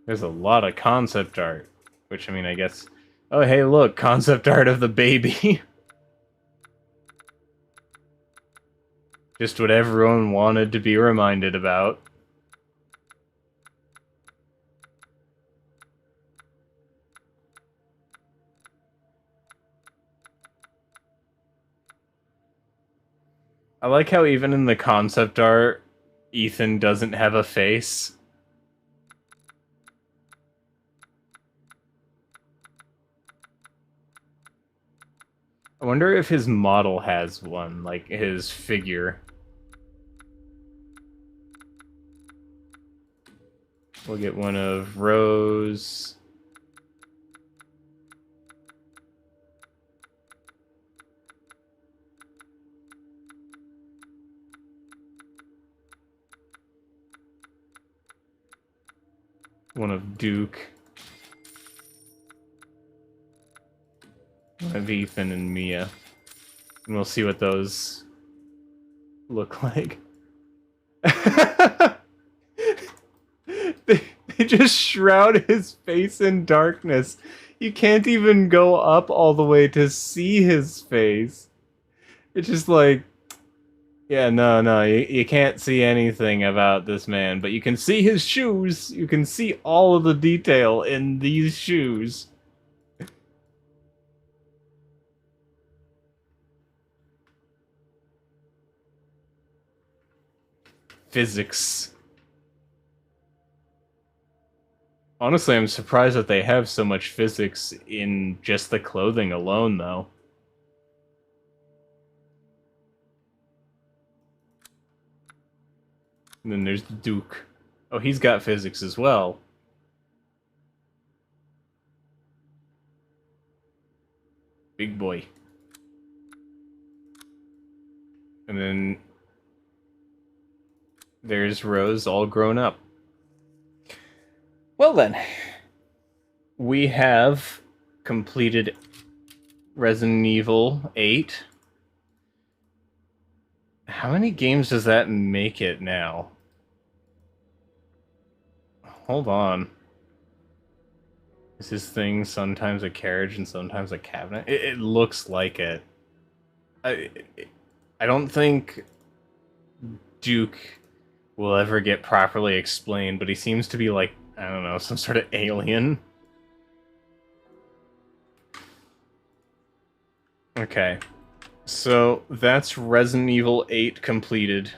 A: There's a lot of concept art, which, I mean, I guess... Oh, hey, look, concept art of the baby. Just what everyone wanted to be reminded about. I like how even in the concept art, Ethan doesn't have a face. I wonder if his model has one, like his figure. We'll get one of Rose. One of Duke. One of Ethan and Mia. And we'll see what those look like. They just shroud his face in darkness. You can't even go up all the way to see his face. It's just like... Yeah, no, you can't see anything about this man, but you can see his shoes. You can see all of the detail in these shoes. Physics. Honestly, I'm surprised that they have so much physics in just the clothing alone, though. And then there's the Duke. Oh, he's got physics as well. Big boy. And then there's Rose, all grown up. Well then, we have completed Resident Evil 8. How many games does that make it now? Hold on. Is this thing sometimes a carriage and sometimes a cabinet? It looks like it. I don't think Duke will ever get properly explained, but he seems to be like, I don't know, some sort of alien. Okay. So that's Resident Evil 8 completed.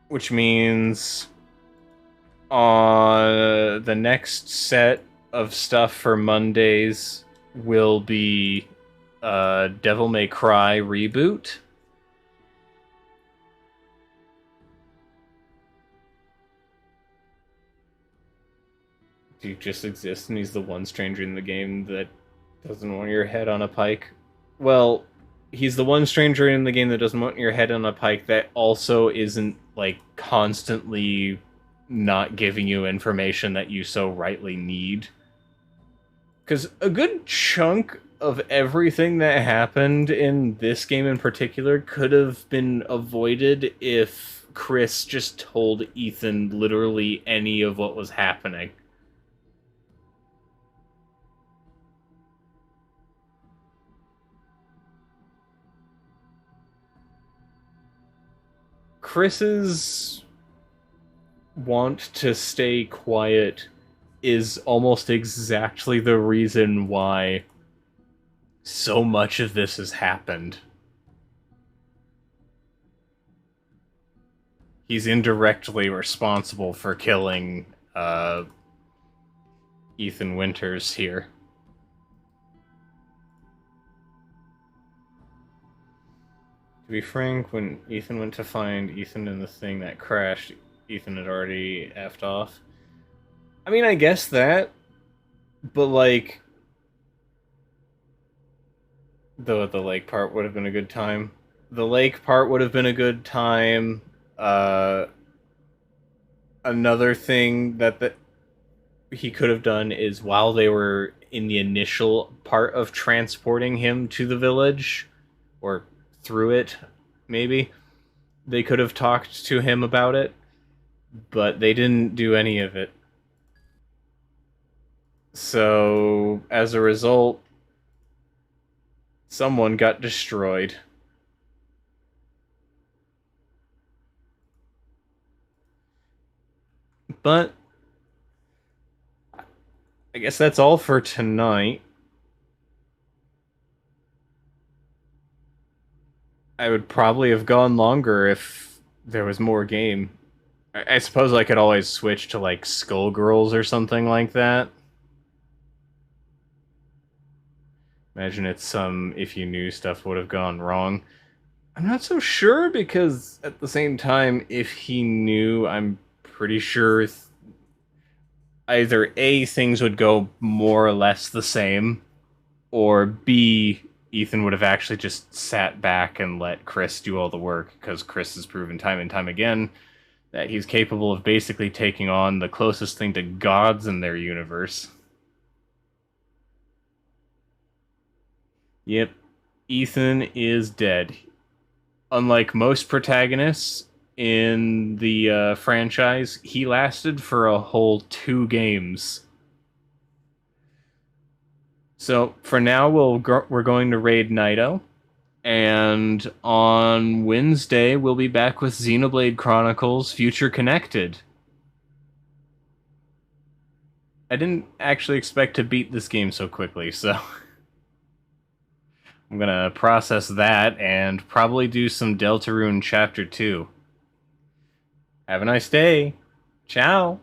A: Which means the next set of stuff for Mondays will be Devil May Cry reboot. Duke just exists and he's the one stranger in the game that doesn't want your head on a pike. Well, he's the one stranger in the game that doesn't want your head on a pike that also isn't, like, constantly not giving you information that you so rightly need. Because a good chunk of everything that happened in this game in particular could have been avoided if Chris just told Ethan literally any of what was happening. Chris's want to stay quiet is almost exactly the reason why so much of this has happened. He's indirectly responsible for killing Ethan Winters here. To be frank, when Ethan went to find Ethan in the thing that crashed, Ethan had already effed off. I mean, I guess that, but like, the lake part would have been a good time. The lake part would have been a good time. Another thing that he could have done is while they were in the initial part of transporting him to the village, or through it, maybe, they could have talked to him about it, but they didn't do any of it. So, as a result, someone got destroyed. But I guess that's all for tonight. I would probably have gone longer if there was more game. I suppose I could always switch to, like, Skullgirls or something like that. Imagine it's some If You Knew stuff would have gone wrong. I'm not so sure, because at the same time, if he knew, I'm pretty sure either A, things would go more or less the same, or B, Ethan would have actually just sat back and let Chris do all the work, because Chris has proven time and time again that he's capable of basically taking on the closest thing to gods in their universe. Yep, Ethan is dead. Unlike most protagonists in the franchise, he lasted for a whole 2 games. So, for now, we're going to raid Naito, and on Wednesday, we'll be back with Xenoblade Chronicles Future Connected. I didn't actually expect to beat this game so quickly, so I'm gonna process that and probably do some Deltarune Chapter 2. Have a nice day. Ciao.